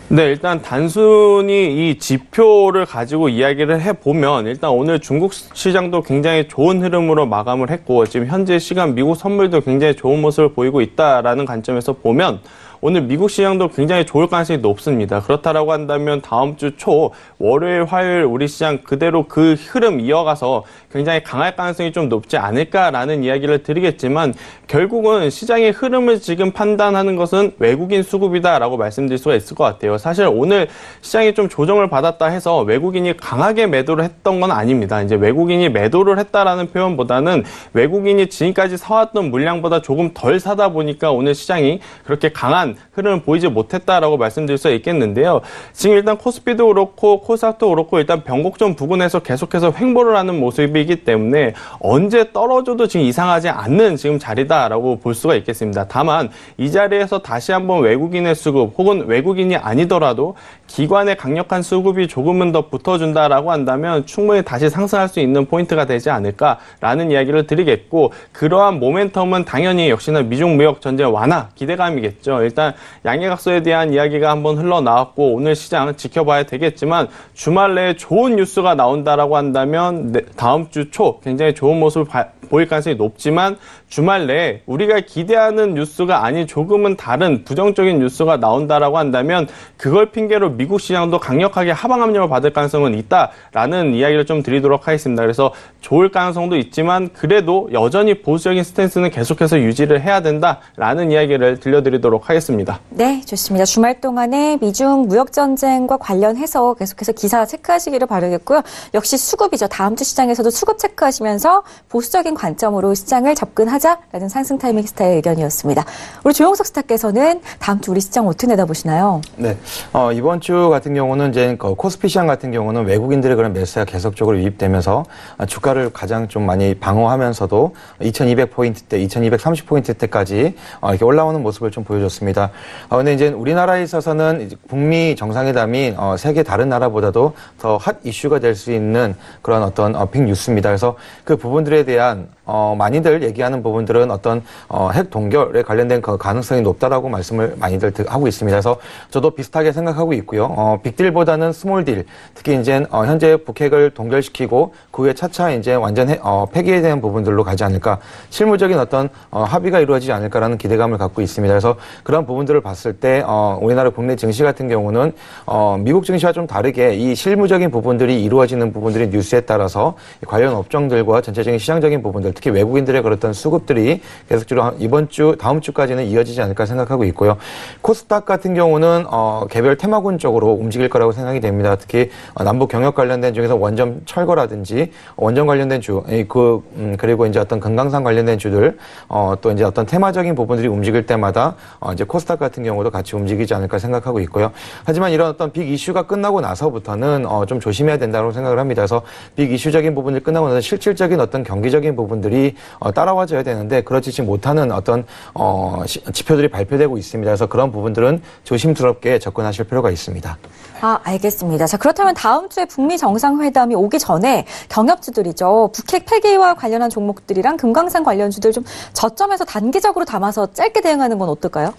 네, 일단 단순히 이 지표를 가지고 이야기를 해보면 일단 오늘 중국 시장도 굉장히 좋은 흐름으로 마감을 했고 지금 현재 시간 미국 선물도 굉장히 좋은 모습을 보이고 있다라는 관점에서 보면 오늘 미국 시장도 굉장히 좋을 가능성이 높습니다. 그렇다라고 한다면 다음 주 초 월요일, 화요일 우리 시장 그대로 그 흐름 이어가서 굉장히 강할 가능성이 좀 높지 않을까라는 이야기를 드리겠지만 결국은 시장의 흐름을 지금 판단하는 것은 외국인 수급이다라고 말씀드릴 수가 있을 것 같아요. 사실 오늘 시장이 좀 조정을 받았다 해서 외국인이 강하게 매도를 했던 건 아닙니다. 이제 외국인이 매도를 했다라는 표현보다는 외국인이 지금까지 사왔던 물량보다 조금 덜 사다 보니까 오늘 시장이 그렇게 강한 흐름을 보이지 못했다라고 말씀드릴 수 있겠는데요. 지금 일단 코스피도 그렇고 코스닥도 그렇고 일단 변곡점 부근에서 계속해서 횡보를 하는 모습이기 때문에 언제 떨어져도 지금 이상하지 않는 지금 자리다라고 볼 수가 있겠습니다. 다만 이 자리에서 다시 한번 외국인의 수급 혹은 외국인이 아니더라도 기관의 강력한 수급이 조금은 더 붙어준다라고 한다면 충분히 다시 상승할 수 있는 포인트가 되지 않을까라는 이야기를 드리겠고 그러한 모멘텀은 당연히 역시나 미중 무역 전쟁 완화 기대감이겠죠. 일단 양해각서에 대한 이야기가 한번 흘러나왔고 오늘 시장 지켜봐야 되겠지만 주말 내에 좋은 뉴스가 나온다라고 한다면 다음 주 초 굉장히 좋은 모습을 보일 가능성이 높지만 주말 내에 우리가 기대하는 뉴스가 아닌 조금은 다른 부정적인 뉴스가 나온다라고 한다면 그걸 핑계로 미국 시장도 강력하게 하방 압력을 받을 가능성은 있다라는 이야기를 좀 드리도록 하겠습니다. 그래서 좋을 가능성도 있지만 그래도 여전히 보수적인 스탠스는 계속해서 유지를 해야 된다라는 이야기를 들려드리도록 하겠습니다. 네, 좋습니다. 주말 동안에 미중 무역전쟁과 관련해서 계속해서 기사 체크하시기를 바라겠고요. 역시 수급이죠. 다음 주 시장에서도 수급 체크하시면서 보수적인 관점으로 시장을 접근하자라는 상승 타이밍 스타의 의견이었습니다. 우리 조영석 스타께서는 다음 주 우리 시장 어떻게 내다보시나요? 네, 이번 주 같은 경우는 이제 코스피 시장 같은 경우는 외국인들의 그런 매수가 계속적으로 유입되면서 주가를 가장 좀 많이 방어하면서도 2200포인트대, 2230포인트대까지 이렇게 올라오는 모습을 좀 보여줬습니다. 근데 이제 우리나라에 있어서는 이제 북미 정상회담이 세계 다른 나라보다도 더 핫 이슈가 될 수 있는 그런 어떤 빅 뉴스입니다. 그래서 그 부분들에 대한 많이들 얘기하는 부분들은 어떤 핵 동결에 관련된 그 가능성이 높다라고 말씀을 많이들 하고 있습니다. 그래서 저도 비슷하게 생각하고 있고요. 빅딜보다는 스몰딜, 특히 이제 현재 북핵을 동결시키고 그 후에 차차 이제 완전 폐기에 대한 부분들로 가지 않을까, 실무적인 어떤 합의가 이루어지지 않을까라는 기대감을 갖고 있습니다. 그래서 그런 부분들을 봤을 때 우리나라 국내 증시 같은 경우는 미국 증시와 좀 다르게 이 실무적인 부분들이 이루어지는 부분들이 뉴스에 따라서 관련 업종들과 전체적인 시장적인 부분들, 특히 외국인들의 그랬던 수급들이 계속적으로 이번 주, 다음 주까지는 이어지지 않을까 생각하고 있고요. 코스닥 같은 경우는 개별 테마군 쪽으로 움직일 거라고 생각이 됩니다. 특히 남북 경협 관련된 중에서 원전 철거라든지 원전 관련된 주, 그리고 이제 어떤 금강산 관련된 주들, 또 이제 어떤 테마적인 부분들이 움직일 때마다 이제 코스닥 같은 경우도 같이 움직이지 않을까 생각하고 있고요. 하지만 이런 어떤 빅 이슈가 끝나고 나서부터는 좀 조심해야 된다고 생각을 합니다. 그래서 빅 이슈적인 부분들이 끝나고 나서 실질적인 어떤 경기적인 부분들이 따라와줘야 되는데 그렇지 못하는 어떤 지표들이 발표되고 있습니다. 그래서 그런 부분들은 조심스럽게 접근하실 필요가 있습니다. 알겠습니다. 자, 그렇다면 다음 주에 북미 정상회담이 오기 전에 경협주들이죠. 북핵 폐기와 관련한 종목들이랑 금강산 관련주들 좀 저점에서 단기적으로 담아서 짧게 대응하는 건 어떨까요?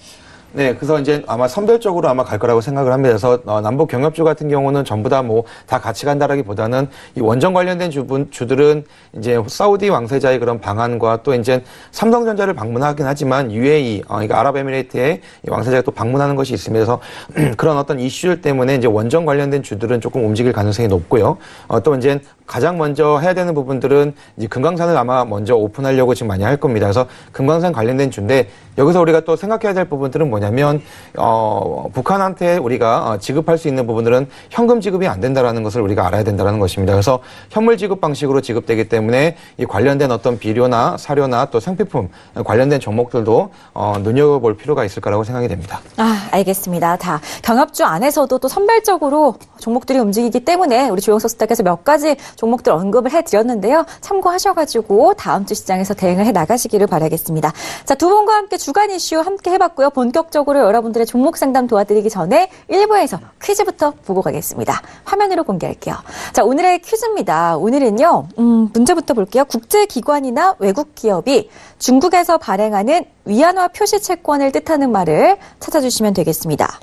네, 그래서 이제 아마 선별적으로 아마 갈 거라고 생각을 합니다. 그래서 남북 경협주 같은 경우는 전부 다 다 같이 간다라기보다는 이 원전 관련된 주들은 이제 사우디 왕세자의 그런 방안과 또 이제 삼성전자를 방문하긴 하지만 UAE, 그러니까 아랍에미레이트의 왕세자가 또 방문하는 것이 있습니다. 그래서 그런 어떤 이슈 때문에 이제 원전 관련된 주들은 조금 움직일 가능성이 높고요. 또 이제 가장 먼저 해야 되는 부분들은 이제 금강산을 아마 먼저 오픈하려고 지금 많이 할 겁니다. 그래서 금강산 관련된 주인데 여기서 우리가 또 생각해야 될 부분들은 뭐냐면 북한한테 우리가 지급할 수 있는 부분들은 현금 지급이 안 된다라는 것을 우리가 알아야 된다는 것입니다. 그래서 현물 지급 방식으로 지급되기 때문에 이 관련된 어떤 비료나 사료나 또 생필품 관련된 종목들도 눈여겨볼 필요가 있을 거라고 생각이 됩니다. 알겠습니다. 다 경합주 안에서도 또 선별적으로 종목들이 움직이기 때문에 우리 조영석 스타께서 몇 가지 종목들 언급을 해드렸는데요. 참고하셔가지고 다음 주 시장에서 대응을 해 나가시기를 바라겠습니다. 자, 두 분과 함께 주간 이슈 함께 해봤고요. 본격적으로 여러분들의 종목 상담 도와드리기 전에 1부에서 퀴즈부터 보고 가겠습니다. 화면으로 공개할게요. 자, 오늘의 퀴즈입니다. 오늘은요, 문제부터 볼게요. 국제기관이나 외국 기업이 중국에서 발행하는 위안화 표시 채권을 뜻하는 말을 찾아주시면 되겠습니다.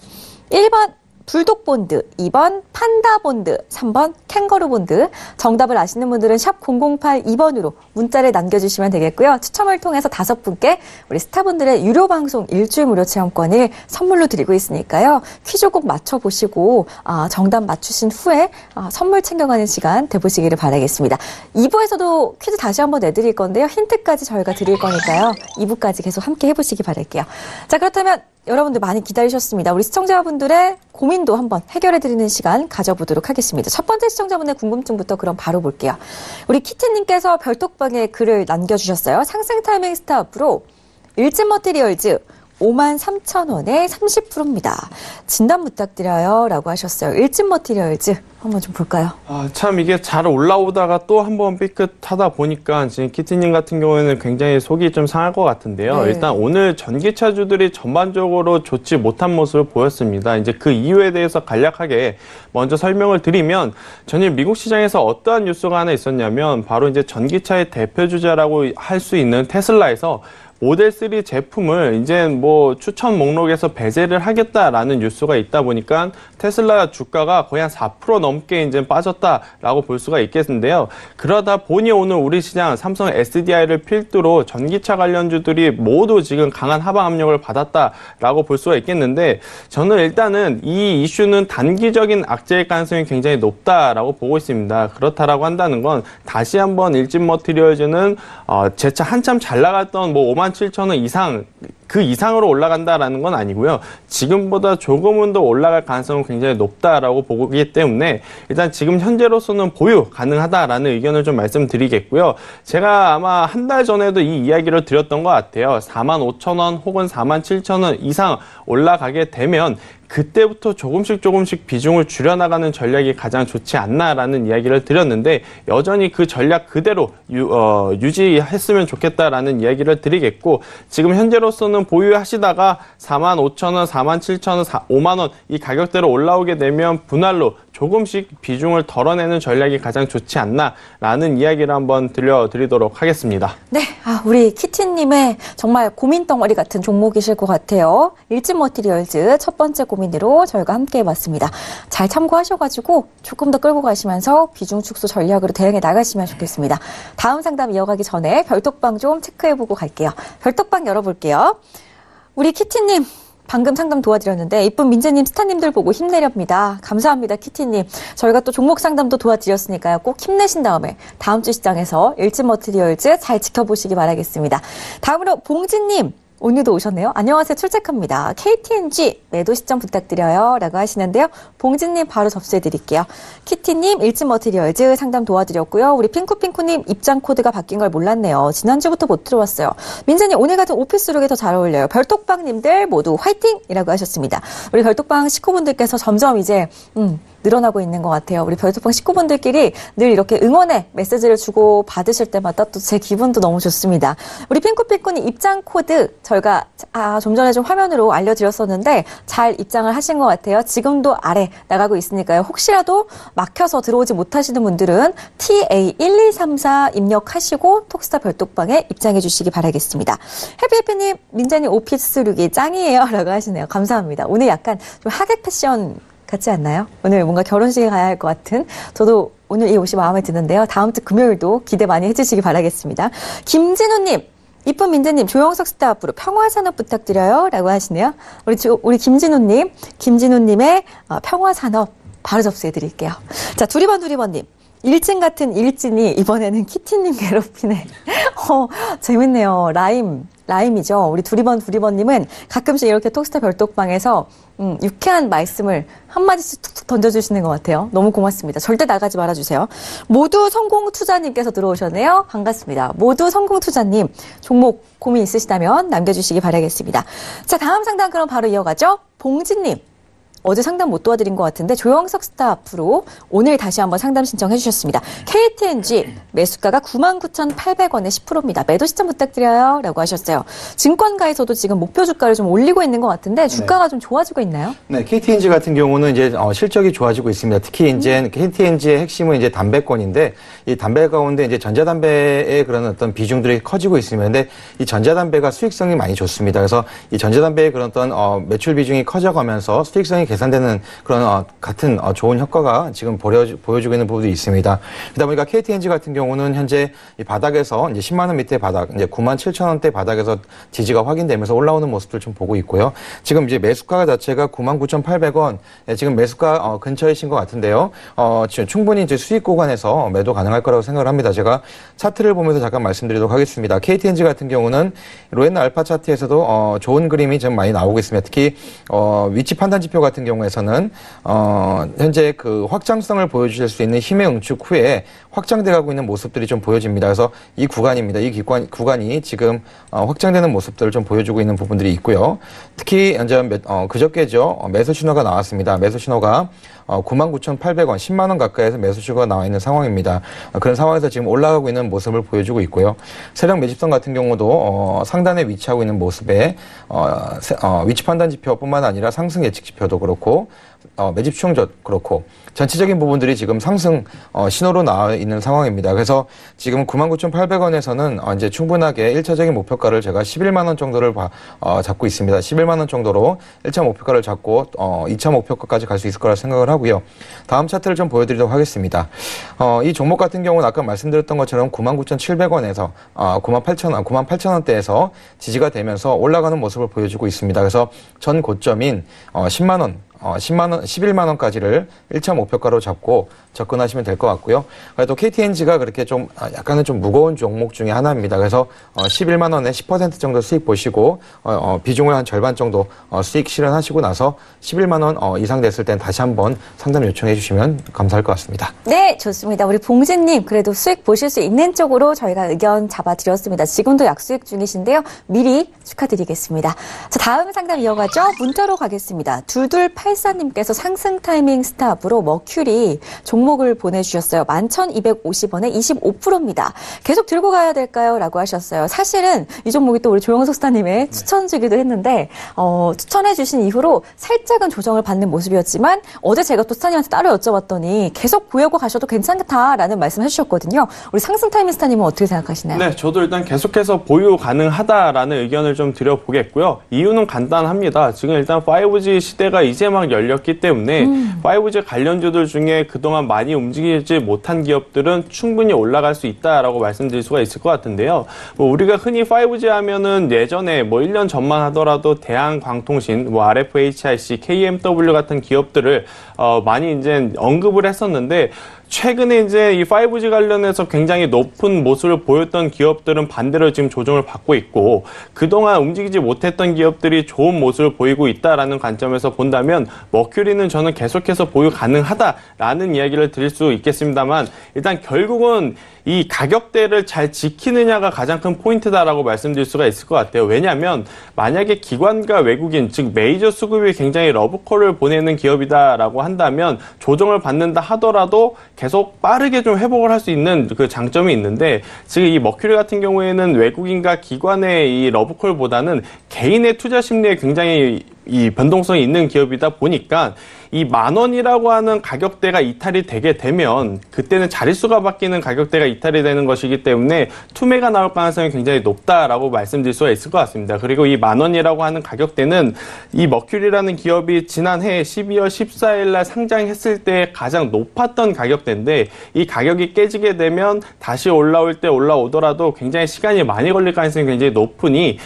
1번 불독본드, 2번 판다본드, 3번 캥거루본드. 정답을 아시는 분들은 샵 0082번으로 문자를 남겨주시면 되겠고요. 추첨을 통해서 5분께 우리 스타분들의 유료 방송 일주일 무료 체험권을 선물로 드리고 있으니까요. 퀴즈 꼭 맞춰보시고 정답 맞추신 후에 선물 챙겨가는 시간 돼보시기를 바라겠습니다. 2부에서도 퀴즈 다시 한번 내드릴 건데요. 힌트까지 저희가 드릴 거니까요. 2부까지 계속 함께 해보시기 바랄게요. 자, 그렇다면 여러분들 많이 기다리셨습니다. 우리 시청자분들의 고민도 한번 해결해드리는 시간 가져보도록 하겠습니다. 첫 번째 시청자분의 궁금증부터 그럼 바로 볼게요. 우리 키티님께서 별톡방에 글을 남겨주셨어요. 상승 타이밍 스타 앞으로 일진머티리얼즈 53,000원에 30%입니다. 진단 부탁드려요 라고 하셨어요. 일진머티리얼즈 한번 좀 볼까요? 참 이게 잘 올라오다가 또 한번 삐끗하다 보니까 지금 키티님 같은 경우에는 굉장히 속이 좀 상할 것 같은데요. 네. 일단 오늘 전기차주들이 전반적으로 좋지 못한 모습을 보였습니다. 이제 그 이유에 대해서 간략하게 먼저 설명을 드리면 전일 미국 시장에서 어떠한 뉴스가 하나 있었냐면 바로 이제 전기차의 대표 주자라고 할 수 있는 테슬라에서 모델 3 제품을 이제 뭐 추천 목록에서 배제를 하겠다라는 뉴스가 있다 보니까 테슬라 주가가 거의 한 4% 넘게 이제 빠졌다라고 볼 수가 있겠는데요. 그러다 보니 오늘 우리 시장 삼성 SDI를 필두로 전기차 관련주들이 모두 지금 강한 하방 압력을 받았다라고 볼 수가 있겠는데 저는 일단은 이 이슈는 단기적인 악재일 가능성이 굉장히 높다라고 보고 있습니다. 그렇다라고 한다는 건 다시 한번 일진머티리얼즈는 재차 한참 잘 나갔던 뭐 57,000원 이상 그 이상으로 올라간다라는 건 아니고요. 지금보다 조금은 더 올라갈 가능성은 굉장히 높다라고 보기 때문에 일단 지금 현재로서는 보유 가능하다라는 의견을 좀 말씀드리겠고요. 제가 아마 한 달 전에도 이 이야기를 드렸던 것 같아요. 45,000원 혹은 47,000원 이상 올라가게 되면 그때부터 조금씩 비중을 줄여나가는 전략이 가장 좋지 않나라는 이야기를 드렸는데 여전히 그 전략 그대로 유지했으면 좋겠다라는 이야기를 드리겠고 지금 현재로서는 보유하시다가 45,000원, 47,000원, 5만원 이 가격대로 올라오게 되면 분할로 조금씩 비중을 덜어내는 전략이 가장 좋지 않나라는 이야기를 한번 들려드리도록 하겠습니다. 네, 우리 키티님의 정말 고민덩어리 같은 종목이실 것 같아요. 일진머티리얼즈 첫 번째 고민으로 저희가 함께 해봤습니다. 잘 참고하셔가지고 조금 더 끌고 가시면서 비중 축소 전략으로 대응해 나가시면 좋겠습니다. 다음 상담 이어가기 전에 별톡방 좀 체크해보고 갈게요. 별톡방 열어볼게요. 우리 키티님. 방금 상담 도와드렸는데 이쁜 민재님, 스타님들 보고 힘내렵니다. 감사합니다, 키티님. 저희가 또 종목 상담도 도와드렸으니까요. 꼭 힘내신 다음에 다음 주 시장에서 일진머티리얼즈 잘 지켜보시기 바라겠습니다. 다음으로 봉진님. 오늘도 오셨네요. 안녕하세요. 출첵합니다. KTNG 매도 시점 부탁드려요. 라고 하시는데요. 봉진님 바로 접수해드릴게요. 키티님 일진머티리얼즈 상담 도와드렸고요. 우리 핑쿠핑쿠님 입장 코드가 바뀐 걸 몰랐네요. 지난주부터 못 들어왔어요. 민재님 오늘 같은 오피스룩에 더 잘 어울려요. 별톡방님들 모두 화이팅! 이라고 하셨습니다. 우리 별톡방 식구분들께서 점점 이제 늘어나고 있는 것 같아요. 우리 별톡방 식구분들끼리 늘 이렇게 응원의 메시지를 주고 받으실 때마다 또 제 기분도 너무 좋습니다. 우리 핑크핑크님 입장 코드 저희가 좀 전에 좀 화면으로 알려드렸었는데 잘 입장을 하신 것 같아요. 지금도 아래 나가고 있으니까요. 혹시라도 막혀서 들어오지 못하시는 분들은 TA1234 입력하시고 톡스타 별톡방에 입장해 주시기 바라겠습니다. 해피해피님, 민재님 오피스룩이 짱이에요. 라고 하시네요. 감사합니다. 오늘 약간 좀 하객 패션 같지 않나요? 오늘 뭔가 결혼식에 가야 할 것 같은 저도 오늘 이 옷이 마음에 드는데요. 다음 주 금요일도 기대 많이 해주시기 바라겠습니다. 김진우님, 이쁜 민재님, 조영석 스타 앞으로 평화산업 부탁드려요. 라고 하시네요. 우리 김진우님의 평화산업 바로 접수해드릴게요. 자, 두리번님. 일진 같은 일진이 이번에는 키티님 괴롭히네. 재밌네요. 라임이죠. 우리 두리번님은 가끔씩 이렇게 톡스타 별독방에서 유쾌한 말씀을 한마디씩 툭툭 던져주시는 것 같아요. 너무 고맙습니다. 절대 나가지 말아주세요. 모두 성공투자님께서 들어오셨네요. 반갑습니다. 모두 성공투자님, 종목 고민 있으시다면 남겨주시기 바라겠습니다. 자, 다음 상담 그럼 바로 이어가죠. 봉진님. 어제 상담 못 도와드린 것 같은데 조영석 스타프로 오늘 다시 한번 상담 신청해 주셨습니다. KTNG 매수가가 99,800원에 10%입니다. 매도 시점 부탁드려요. 라고 하셨어요. 증권가에서도 지금 목표 주가를 좀 올리고 있는 것 같은데 주가가 좀 좋아지고 있나요? 네, KTNG 같은 경우는 이제 실적이 좋아지고 있습니다. 특히 이제 KTNG의 핵심은 이제 담배권인데 이 담배 가운데 이제 전자담배의 그런 어떤 비중들이 커지고 있습니다. 근데 이 전자담배가 수익성이 많이 좋습니다. 그래서 이 전자담배의 그런 어떤 매출 비중이 커져가면서 수익성이 개선되는 그런 같은 좋은 효과가 지금 보여주고 있는 부분이 있습니다. 그러다 보니까 KTNG 같은 경우는 현재 이 바닥에서 이제 10만 원 밑에 바닥, 이제 97,000원대 바닥에서 지지가 확인되면서 올라오는 모습들 좀 보고 있고요. 지금 이제 매수가 자체가 99,800원, 지금 매수가 근처이신 것 같은데요. 지금 충분히 이제 수익 구간에서 매도 가능할 거라고 생각을 합니다. 제가 차트를 보면서 잠깐 말씀드리도록 하겠습니다. KTNG 같은 경우는 로엔나 알파 차트에서도 좋은 그림이 좀 많이 나오고 있습니다. 특히 위치 판단 지표 같은 경우에서는 현재 그 확장성을 보여주실 수 있는 힘의 응축 후에 확장돼 가고 있는 모습들이 좀 보여집니다. 그래서 이 구간입니다. 이 구간이 지금 확장되는 모습들을 좀 보여주고 있는 부분들이 있고요. 특히 현재 그저께죠. 매수 신호가 나왔습니다. 매수 신호가 99,800원, 10만 원 가까이에서 매수 신호가 나와 있는 상황입니다. 그런 상황에서 지금 올라가고 있는 모습을 보여주고 있고요. 세력 매집선 같은 경우도 상단에 위치하고 있는 모습에 위치 판단 지표뿐만 아니라 상승 예측 지표도 그렇고 매집 추정도 그렇고 전체적인 부분들이 지금 상승 신호로 나와 있는 상황입니다. 그래서 지금 99,800원에서는 이제 충분하게 1차적인 목표가를 제가 11만 원 정도를 잡고 있습니다. 11만 원 정도로 1차 목표가를 잡고 2차 목표가까지 갈 수 있을 거라 생각을 하고요. 다음 차트를 좀 보여드리도록 하겠습니다. 이 종목 같은 경우는 아까 말씀드렸던 것처럼 99,700원에서 98,000원대에서 지지가 되면서 올라가는 모습을 보여주고 있습니다. 그래서 전 고점인 10만 원, 11만 원까지를 1차 목표가로 잡고 접근하시면 될 것 같고요. 그래도 KTNG가 그렇게 좀 약간은 좀 무거운 종목 중에 하나입니다. 그래서 11만 원에 10% 정도 수익 보시고 비중을 한 절반 정도 수익 실현하시고 나서 11만 원 이상 됐을 땐 다시 한번 상담 요청해 주시면 감사할 것 같습니다. 네, 좋습니다. 우리 봉진님 그래도 수익 보실 수 있는 쪽으로 저희가 의견 잡아드렸습니다. 지금도 약수익 중이신데요. 미리 축하드리겠습니다. 자, 다음 상담 이어가죠. 문자로 가겠습니다. 2284님께서 상승 타이밍 스탑으로 머큐리 종목을 보내주셨어요. 11,250원에 25%입니다. 계속 들고 가야 될까요? 라고 하셨어요. 사실은 이 종목이 또 우리 조영석 스타님의 추천주기도 했는데 추천해 주신 이후로 살짝은 조정을 받는 모습이었지만 어제 제가 또 스타님한테 따로 여쭤봤더니 계속 보유하고 가셔도 괜찮다라는 말씀 해주셨거든요. 우리 상승 타이밍 스타님은 어떻게 생각하시나요? 네, 저도 일단 계속해서 보유 가능하다라는 의견을 좀 드려보겠고요. 이유는 간단합니다. 지금 일단 5G 시대가 이제 막 열렸기 때문에 5G 관련주들 중에 그동안 많이 움직이지 못한 기업들은 충분히 올라갈 수 있다라고 말씀드릴 수가 있을 것 같은데요. 우리가 흔히 5G 하면은 예전에 1년 전만 하더라도 대한광통신, RFHIC, KMW 같은 기업들을 많이 이제 언급을 했었는데 최근에 이제 이 5G 관련해서 굉장히 높은 모습을 보였던 기업들은 반대로 지금 조정을 받고 있고 그동안 움직이지 못했던 기업들이 좋은 모습을 보이고 있다라는 관점에서 본다면 머큐리는 저는 계속해서 보유 가능하다라는 이야기를 드릴 수 있겠습니다만 일단 결국은 이 가격대를 잘 지키느냐가 가장 큰 포인트다라고 말씀드릴 수가 있을 것 같아요. 왜냐하면 만약에 기관과 외국인, 즉 메이저 수급이 굉장히 러브콜을 보내는 기업이다라고 한다면 조정을 받는다 하더라도 계속 빠르게 좀 회복을 할 수 있는 그 장점이 있는데 지금 이 머큐리 같은 경우에는 외국인과 기관의 이 러브콜보다는 개인의 투자 심리에 굉장히 이 변동성이 있는 기업이다 보니까 이 10,000원이라고 하는 가격대가 이탈이 되게 되면 그때는 자릿수가 바뀌는 가격대가 이탈이 되는 것이기 때문에 투매가 나올 가능성이 굉장히 높다라고 말씀드릴 수가 있을 것 같습니다. 그리고 이 10,000원이라고 하는 가격대는 이 머큐리라는 기업이 지난해 12월 14일 날 상장했을 때 가장 높았던 가격대인데 이 가격이 깨지게 되면 다시 올라올 때 올라오더라도 굉장히 시간이 많이 걸릴 가능성이 굉장히 높으니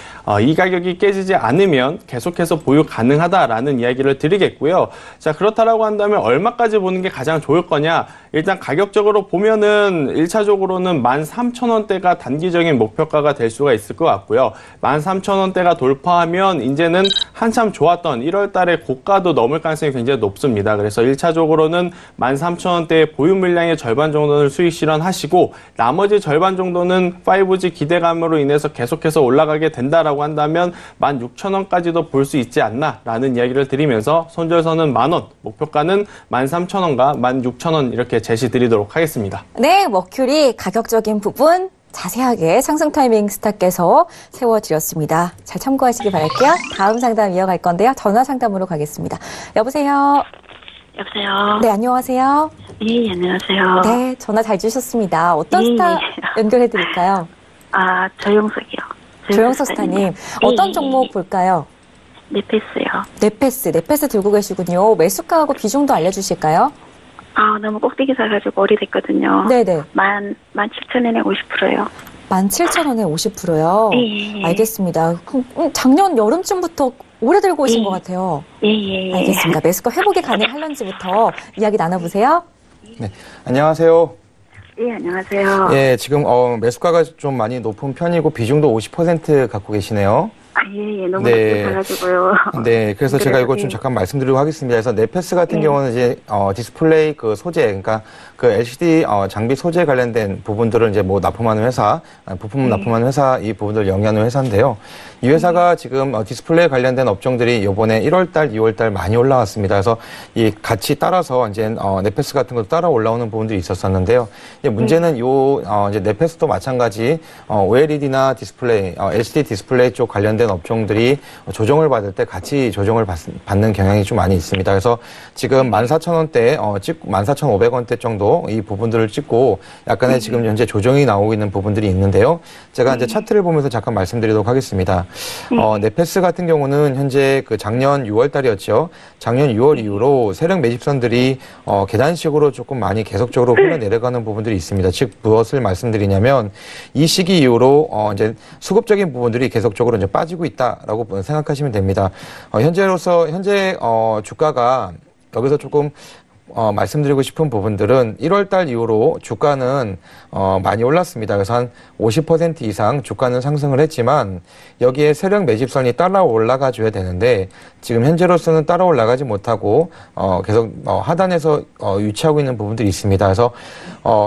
이 가격이 깨지지 않으면 계속해서 보유 가능하다라는 이야기를 드리겠고요. 자, 자, 그렇다라고 한다면 얼마까지 보는 게 가장 좋을 거냐? 일단 가격적으로 보면은 1차적으로는 13,000원대가 단기적인 목표가가 될 수가 있을 것 같고요. 13,000원대가 돌파하면 이제는 한참 좋았던 1월 달에 고가도 넘을 가능성이 굉장히 높습니다. 그래서 1차적으로는 13,000원대의 보유 물량의 절반 정도는 수익 실현하시고 나머지 절반 정도는 5G 기대감으로 인해서 계속해서 올라가게 된다라고 한다면 16,000원까지도 볼 수 있지 않나라는 이야기를 드리면서 손절선은 10,000원, 목표가는 13,000원과 16,000원 이렇게 제시 드리도록 하겠습니다. 네, 머큐리 가격적인 부분 자세하게 상승 타이밍 스타께서 세워드렸습니다. 잘 참고하시기 바랄게요. 다음 상담 이어갈 건데요. 전화 상담으로 가겠습니다. 여보세요? 여보세요? 네, 안녕하세요? 예, 안녕하세요. 네, 전화 잘 주셨습니다. 어떤 예, 스타 예. 연결해드릴까요? 아, 조영석이요. 조영석 스타님, 어떤 종목 볼까요? 네패스요. 네패스 들고 계시군요. 매수가하고 비중도 알려주실까요? 아, 너무 꼭대기 사가지고 오래됐거든요. 네네. 17,000원에 50%요. 17,000원에 50%요? 예. 알겠습니다. 작년 여름쯤부터 오래 들고 오신 것 같아요. 예. 알겠습니다. 매수가 회복이 가능할런지부터 이야기 나눠보세요. 네, 안녕하세요. 예, 안녕하세요. 예, 지금 매수가가 좀 많이 높은 편이고 비중도 50% 갖고 계시네요. 아, 예, 너무 네. 늦게 사가지고요. 네, 그래서 제가 이거 좀 예. 잠깐 말씀드리고 하겠습니다. 그래서 네패스 같은 경우는 이제 디스플레이 그 소재, 그러니까 그 LCD 장비 소재 관련된 부분들을 이제 뭐 납품하는 회사, 부품 납품하는 회사 이 부분들 영위하는 회사인데요. 이 회사가 지금 디스플레이 관련된 업종들이 이번에 1월달, 2월달 많이 올라왔습니다. 그래서 이 같이 따라서 이제 네패스 같은 것도 따라 올라오는 부분들이 있었었는데요. 이제 문제는 이제 네패스도 마찬가지 OLED나 디스플레이, LCD 디스플레이 쪽 관련된 업종들이 조정을 받을 때 같이 조정을 받는 경향이 좀 많이 있습니다. 그래서 지금 14,000원대, 14,500원대 정도 이 부분들을 찍고 약간의 지금 현재 조정이 나오고 있는 부분들이 있는데요. 제가 이제 차트를 보면서 잠깐 말씀드리도록 하겠습니다. 네패스 같은 경우는 현재 그 작년 6월 달이었죠. 작년 6월 이후로 세력 매집선들이 계단식으로 조금 많이 계속적으로 흘러내려가는 부분들이 있습니다. 즉 무엇을 말씀드리냐면 이 시기 이후로 이제 수급적인 부분들이 계속적으로 이제 빠지고 있다라고 생각하시면 됩니다. 현재 주가가 여기서 조금 말씀드리고 싶은 부분들은 1월달 이후로 주가는 많이 올랐습니다. 그래서 한 50% 이상 주가는 상승을 했지만 여기에 세력 매집선이 따라 올라가 줘야 되는데 지금 현재로서는 따라 올라가지 못하고 계속 하단에서 유치하고 있는 부분들이 있습니다. 그래서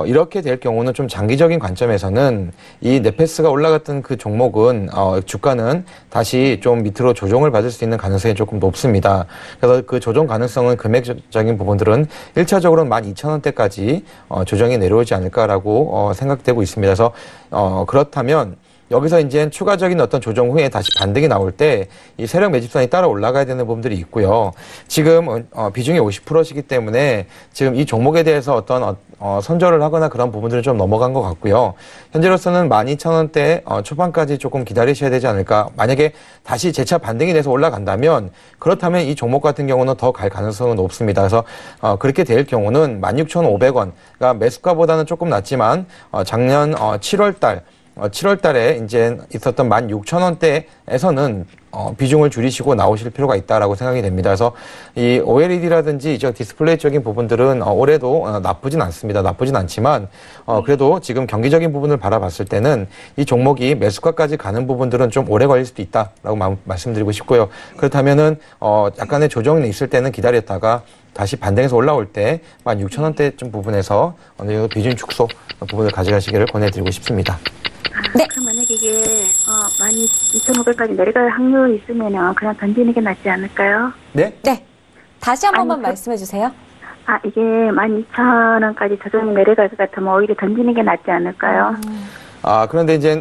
이렇게 될 경우는 좀 장기적인 관점에서는 이 네패스가 올라갔던 그 종목은 주가는 다시 좀 밑으로 조정을 받을 수 있는 가능성이 조금 높습니다. 그래서 그 조정 가능성은 금액적인 부분들은 1차적으로는 12,000원대까지 조정이 내려오지 않을까라고 생각되고 있습니다. 그래서 그렇다면 여기서 이제 추가적인 어떤 조정 후에 다시 반등이 나올 때 이 세력 매집선이 따라 올라가야 되는 부분들이 있고요. 지금 비중이 50%이기 때문에 지금 이 종목에 대해서 어떤 선절을 하거나 그런 부분들은 좀 넘어간 것 같고요. 현재로서는 12,000원대 초반까지 조금 기다리셔야 되지 않을까. 만약에 다시 재차 반등이 돼서 올라간다면 그렇다면 이 종목 같은 경우는 더 갈 가능성은 높습니다. 그래서 그렇게 될 경우는 16,500원, 그러니까 매수가보다는 조금 낮지만 작년 7월 달에 이제 있었던 16,000원대에서는 비중을 줄이시고 나오실 필요가 있다라고 생각이 됩니다. 그래서 이 OLED라든지 이제 디스플레이 쪽인 부분들은 올해도 나쁘진 않습니다. 나쁘진 않지만 그래도 지금 경기적인 부분을 바라봤을 때는 이 종목이 매수가까지 가는 부분들은 좀 오래 걸릴 수도 있다라고 말씀드리고 싶고요. 그렇다면은 약간의 조정이 있을 때는 기다렸다가 다시 반등해서 올라올 때 16,000원대쯤 부분에서 어느 정도 비중 축소 부분을 가져가시기를 권해드리고 싶습니다. 네. 그럼 만약에 이게 12,500까지 내려갈 확률이 있으면 그냥 던지는 게 낫지 않을까요? 네? 네. 다시 한 번만 아니, 말씀해 주세요. 아, 이게 12,000원까지 조정이 내려갈 것 같으면 오히려 던지는 게 낫지 않을까요? 그런데 이제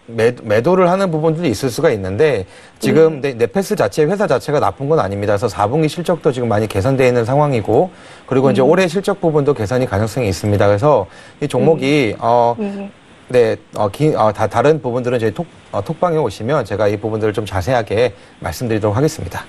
매도를 하는 부분들이 있을 수가 있는데 지금 네패스 자체 회사 자체가 나쁜 건 아닙니다. 그래서 4분기 실적도 지금 많이 개선되어 있는 상황이고 그리고 이제 올해 실적 부분도 개선이 가능성이 있습니다. 그래서 이 종목이 다른 부분들은 저희 톡방에 오시면 제가 이 부분들을 좀 자세하게 말씀드리도록 하겠습니다.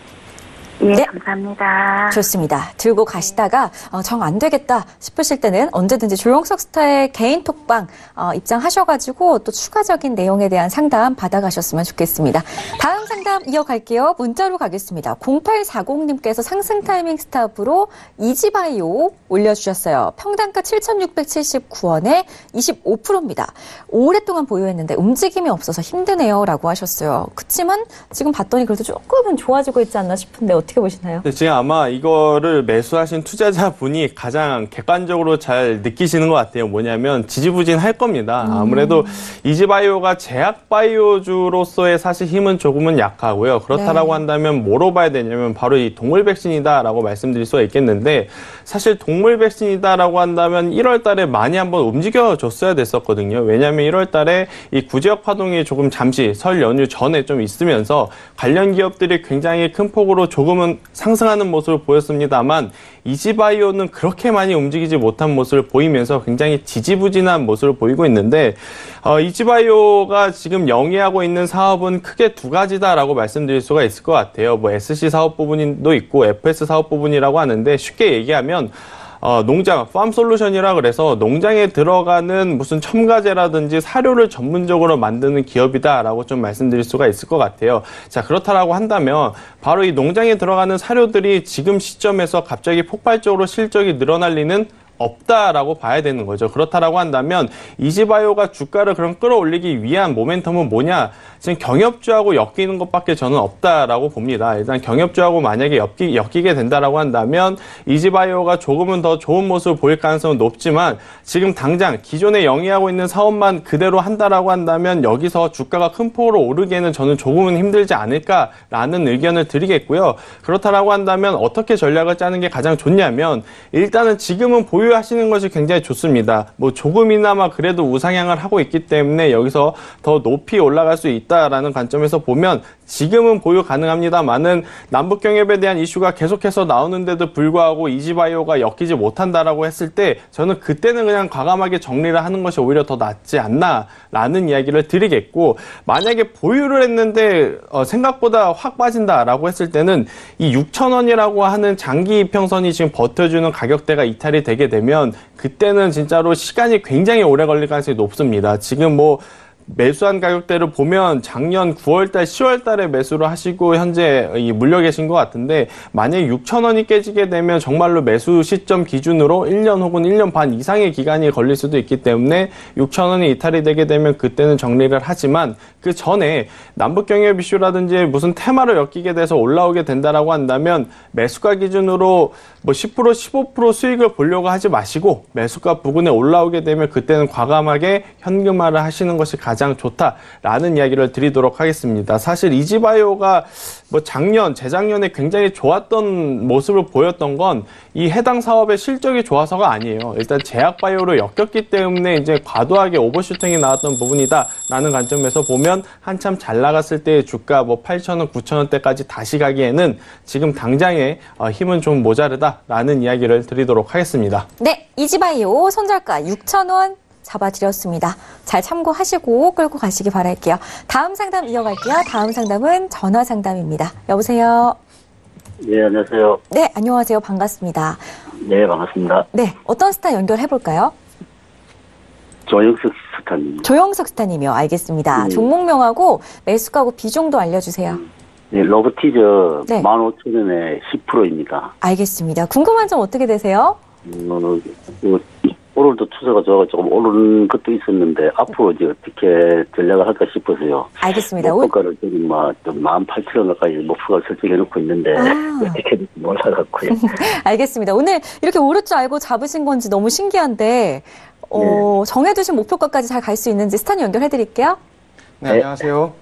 예, 네. 감사합니다. 좋습니다. 들고 가시다가 정 안 되겠다 싶으실 때는 언제든지 조영석 스타의 개인 톡방 입장하셔가지고 또 추가적인 내용에 대한 상담 받아가셨으면 좋겠습니다. 다음 상담 이어갈게요. 문자로 가겠습니다. 0840님께서 상승 타이밍 스탑으로 이지바이오 올려주셨어요. 평단가 7,679원에 25%입니다. 오랫동안 보유했는데 움직임이 없어서 힘드네요 라고 하셨어요. 그치만 지금 봤더니 그래도 조금은 좋아지고 있지 않나 싶은데 어떻게 보시나요? 네, 지금 아마 이거를 매수하신 투자자분이 가장 객관적으로 잘 느끼시는 것 같아요. 뭐냐면 지지부진할 겁니다. 아무래도 이지바이오가 제약바이오주로서의 사실 힘은 조금은 약하고요. 그렇다라고 네. 한다면 뭐로 봐야 되냐면 바로 이 동물 백신이다라고 말씀드릴 수가 있겠는데 사실 동물 백신이다라고 한다면 1월 달에 많이 한번 움직여줬어야 됐었거든요. 왜냐하면 1월 달에 이 구제역 파동이 조금 잠시 설 연휴 전에 좀 있으면서 관련 기업들이 굉장히 큰 폭으로 조금은 상승하는 모습을 보였습니다만 이지바이오는 그렇게 많이 움직이지 못한 모습을 보이면서 굉장히 지지부진한 모습을 보이고 있는데 이지바이오가 지금 영위하고 있는 사업은 크게 두 가지다라고 말씀드릴 수가 있을 것 같아요. 뭐 SC 사업 부분도 있고 FS 사업 부분이라고 하는데 쉽게 얘기하면 농장, 팜솔루션이라 그래서 농장에 들어가는 무슨 첨가제라든지 사료를 전문적으로 만드는 기업이다라고 좀 말씀드릴 수가 있을 것 같아요. 자, 그렇다라고 한다면 바로 이 농장에 들어가는 사료들이 지금 시점에서 갑자기 폭발적으로 실적이 늘어날 리는 없다라고 봐야 되는 거죠. 그렇다라고 한다면 이지바이오가 주가를 그럼 끌어올리기 위한 모멘텀은 뭐냐? 지금 경협주하고 엮이는 것밖에 저는 없다라고 봅니다. 일단 경협주하고 만약에 엮이게 된다라고 한다면 이지바이오가 조금은 더 좋은 모습을 보일 가능성은 높지만 지금 당장 기존에 영위하고 있는 사업만 그대로 한다라고 한다면 여기서 주가가 큰 폭으로 오르기에는 저는 조금은 힘들지 않을까라는 의견을 드리겠고요. 그렇다라고 한다면 어떻게 전략을 짜는 게 가장 좋냐면 일단은 지금은 보유하시는 것이 굉장히 좋습니다. 뭐 조금이나마 그래도 우상향을 하고 있기 때문에 여기서 더 높이 올라갈 수 있다라는 관점에서 보면 지금은 보유 가능합니다만은 남북경협에 대한 이슈가 계속해서 나오는데도 불구하고 이지바이오가 엮이지 못한다라고 했을 때 저는 그때는 그냥 과감하게 정리를 하는 것이 오히려 더 낫지 않나라는 이야기를 드리겠고 만약에 보유를 했는데 생각보다 확 빠진다라고 했을 때는 이 6,000원이라고 하는 장기 이평선이 지금 버텨주는 가격대가 이탈이 되게 되면 그때는 진짜로 시간이 굉장히 오래 걸릴 가능성이 높습니다. 지금 뭐 매수한 가격대를 보면 작년 9월달, 10월달에 매수를 하시고 현재 물려 계신 것 같은데 만약에 6,000원이 깨지게 되면 정말로 매수 시점 기준으로 1년 혹은 1년 반 이상의 기간이 걸릴 수도 있기 때문에 6,000원이 이탈이 되게 되면 그때는 정리를 하지만 그 전에 남북경협 이슈라든지 무슨 테마로 엮이게 돼서 올라오게 된다라고 한다면 매수가 기준으로 뭐 10%, 15% 수익을 보려고 하지 마시고 매수가 부근에 올라오게 되면 그때는 과감하게 현금화를 하시는 것이 가장 좋다라는 이야기를 드리도록 하겠습니다. 사실 이지바이오가 뭐 재작년에 굉장히 좋았던 모습을 보였던 건 이 해당 사업의 실적이 좋아서가 아니에요. 일단 제약바이오로 엮였기 때문에 이제 과도하게 오버슈팅이 나왔던 부분이다라는 관점에서 보면 한참 잘 나갔을 때의 주가 뭐 8,000원, 9,000원대까지 다시 가기에는 지금 당장의 힘은 좀 모자르다라는 이야기를 드리도록 하겠습니다. 네, 이지바이오 손절가 6,000원 잡아드렸습니다. 잘 참고하시고 끌고 가시기 바랄게요. 다음 상담 이어갈게요. 다음 상담은 전화 상담입니다. 여보세요? 네, 안녕하세요. 네, 안녕하세요. 반갑습니다. 네, 반갑습니다. 네, 어떤 스타 연결해볼까요? 조영석 스타님. 조영석 스타님이요. 알겠습니다. 네. 종목명하고 매수가고 비중도 알려주세요. 네, 로보티즈 네. 15,000원에 10%입니다. 알겠습니다. 궁금한 점 어떻게 되세요? 오늘도 투자가 좋아가 조금 오르는 것도 있었는데 앞으로 이제 어떻게 전략을 할까 싶어서요. 알겠습니다. 목표가를 지금 좀 18,000원 가까이 목표가 설정해놓고 있는데 어떻게 될지 몰라갖고요. 알겠습니다. 오늘 이렇게 오를 줄 알고 잡으신 건지 너무 신기한데 정해두신 목표가까지 잘 갈 수 있는지 스타님 연결해드릴게요. 네, 안녕하세요.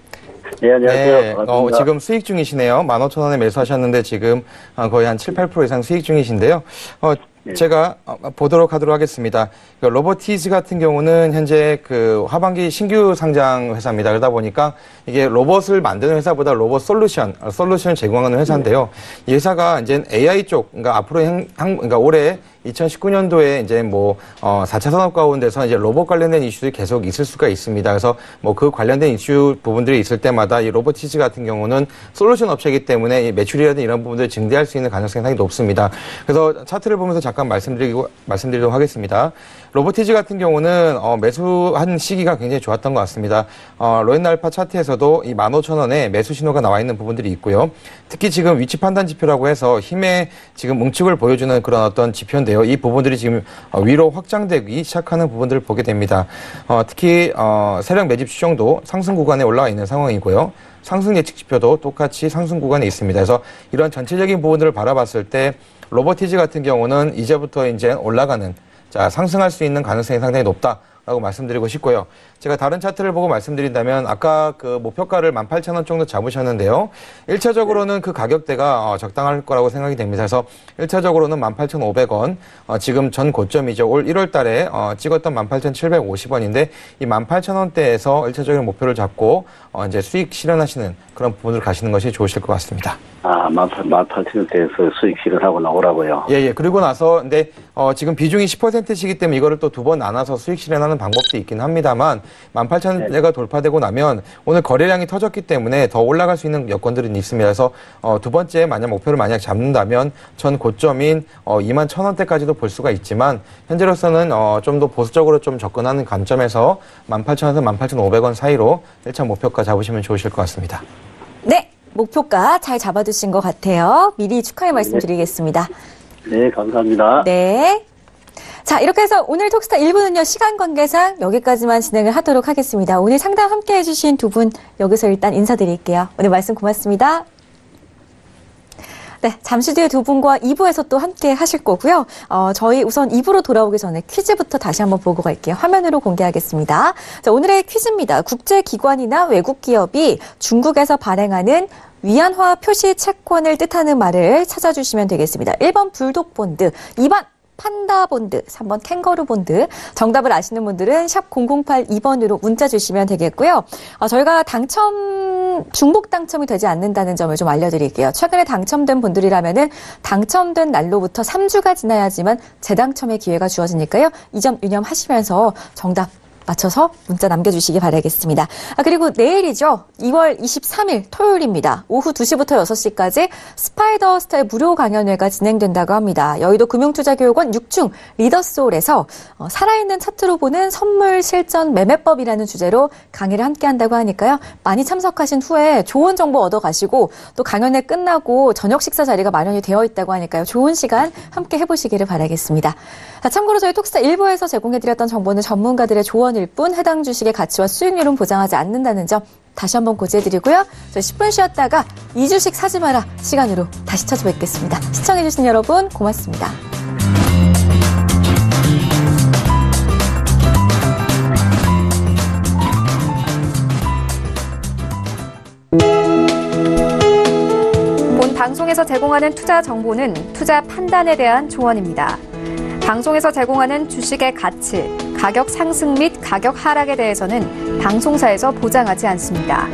네, 안녕하세요. 네, 반갑습니다. 지금 수익 중이시네요. 15,000원에 매수하셨는데 지금 거의 한 7, 8% 이상 수익 중이신데요. 제가 보도록 하도록 하겠습니다. 로보티즈 같은 경우는 현재 그 하반기 신규 상장 회사입니다. 그러다 보니까 이게 로봇을 만드는 회사보다 로봇 솔루션을 제공하는 회사인데요. 이 회사가 이제 AI 쪽, 그러니까 앞으로 그러니까 올해 2019년도에 이제 4차 산업 가운데서 이제 로봇 관련된 이슈들이 계속 있을 수가 있습니다. 그래서 그 관련된 이슈 부분들이 있을 때마다 이 로보티즈 같은 경우는 솔루션 업체이기 때문에 이 매출이라든 이런 부분들이 증대할 수 있는 가능성이 상당히 높습니다. 그래서 차트를 보면서 잠깐 말씀드리도록 하겠습니다. 로보티즈 같은 경우는 매수한 시기가 굉장히 좋았던 것 같습니다. 로엔알파 차트에서도 이 15,000원에 매수 신호가 나와 있는 부분들이 있고요. 특히 지금 위치 판단 지표라고 해서 힘의 지금 응축을 보여주는 그런 어떤 지표인데요. 이 부분들이 지금 위로 확장되기 시작하는 부분들을 보게 됩니다. 특히 세력 매집 추정도 상승 구간에 올라와 있는 상황이고요. 상승 예측 지표도 똑같이 상승 구간에 있습니다. 그래서 이런 전체적인 부분들을 바라봤을 때 로보티즈 같은 경우는 이제부터 이제 올라가는 상승할 수 있는 가능성이 상당히 높다라고 말씀드리고 싶고요. 제가 다른 차트를 보고 말씀드린다면 아까 그 목표가를 18,000원 정도 잡으셨는데요. 1차적으로는 그 가격대가 적당할 거라고 생각이 됩니다. 그래서 1차적으로는 18,500원, 지금 전 고점이죠. 올 1월 달에 찍었던 18,750원인데 이 18,000원대에서 1차적인 목표를 잡고 이제 수익 실현하시는 그런 부분을 가시는 것이 좋으실 것 같습니다. 18,000원대에서 수익 실현하고 나오라고요? 예. 그리고 나서, 근데, 지금 비중이 10%시기 때문에 이거를 또 두 번 나눠서 수익 실현하는 방법도 있긴 합니다만, 18,000원대가 돌파되고 나면 오늘 거래량이 터졌기 때문에 더 올라갈 수 있는 여건들은 있습니다. 그래서, 두 번째 목표를 만약 잡는다면 전 고점인, 21,000원대까지도 볼 수가 있지만, 현재로서는, 좀 더 보수적으로 좀 접근하는 관점에서 18,000원에서 18,500원 사이로 1차 목표가 잡으시면 좋으실 것 같습니다. 네. 목표가 잘 잡아두신 것 같아요. 미리 축하의 말씀 드리겠습니다. 네, 감사합니다. 네. 자, 이렇게 해서 오늘 톡스타 1부는요, 시간 관계상 여기까지만 진행을 하도록 하겠습니다. 오늘 상담 함께 해주신 두 분 여기서 일단 인사드릴게요. 오늘 말씀 고맙습니다. 네, 잠시 뒤에 두 분과 2부에서 또 함께 하실 거고요. 저희 우선 2부로 돌아오기 전에 퀴즈부터 다시 한번 보고 갈게요. 화면으로 공개하겠습니다. 자, 오늘의 퀴즈입니다. 국제기관이나 외국 기업이 중국에서 발행하는 위안화 표시 채권을 뜻하는 말을 찾아주시면 되겠습니다. 1번 불독본드, 2번 판다본드, 3번 캥거루본드. 정답을 아시는 분들은 샵 0082번으로 문자 주시면 되겠고요. 저희가 중복 당첨이 되지 않는다는 점을 좀 알려드릴게요. 최근에 당첨된 분들이라면은 당첨된 날로부터 3주가 지나야지만 재당첨의 기회가 주어지니까요. 이 점 유념하시면서 정답 맞춰서 문자 남겨주시기 바라겠습니다. 그리고 내일이죠. 2월 23일 토요일입니다. 오후 2시부터 6시까지 스파이더 스타의 무료 강연회가 진행된다고 합니다. 여의도 금융투자교육원 6충 리더스홀에서 살아있는 차트로 보는 선물 실전 매매법이라는 주제로 강의를 함께 한다고 하니까요. 많이 참석하신 후에 좋은 정보 얻어가시고 또 강연회 끝나고 저녁 식사 자리가 마련이 되어 있다고 하니까요. 좋은 시간 함께 해보시기를 바라겠습니다. 자, 참고로 저희 톡스타 1부에서 제공해드렸던 정보는 전문가들의 조언일 뿐 해당 주식의 가치와 수익률은 보장하지 않는다는 점 다시 한번 고지해드리고요. 저희 10분 쉬었다가 2주식 사지 마라 시간으로 다시 찾아뵙겠습니다. 시청해주신 여러분 고맙습니다. 본 방송에서 제공하는 투자 정보는 투자 판단에 대한 조언입니다. 방송에서 제공하는 주식의 가치, 가격 상승 및 가격 하락에 대해서는 방송사에서 보장하지 않습니다.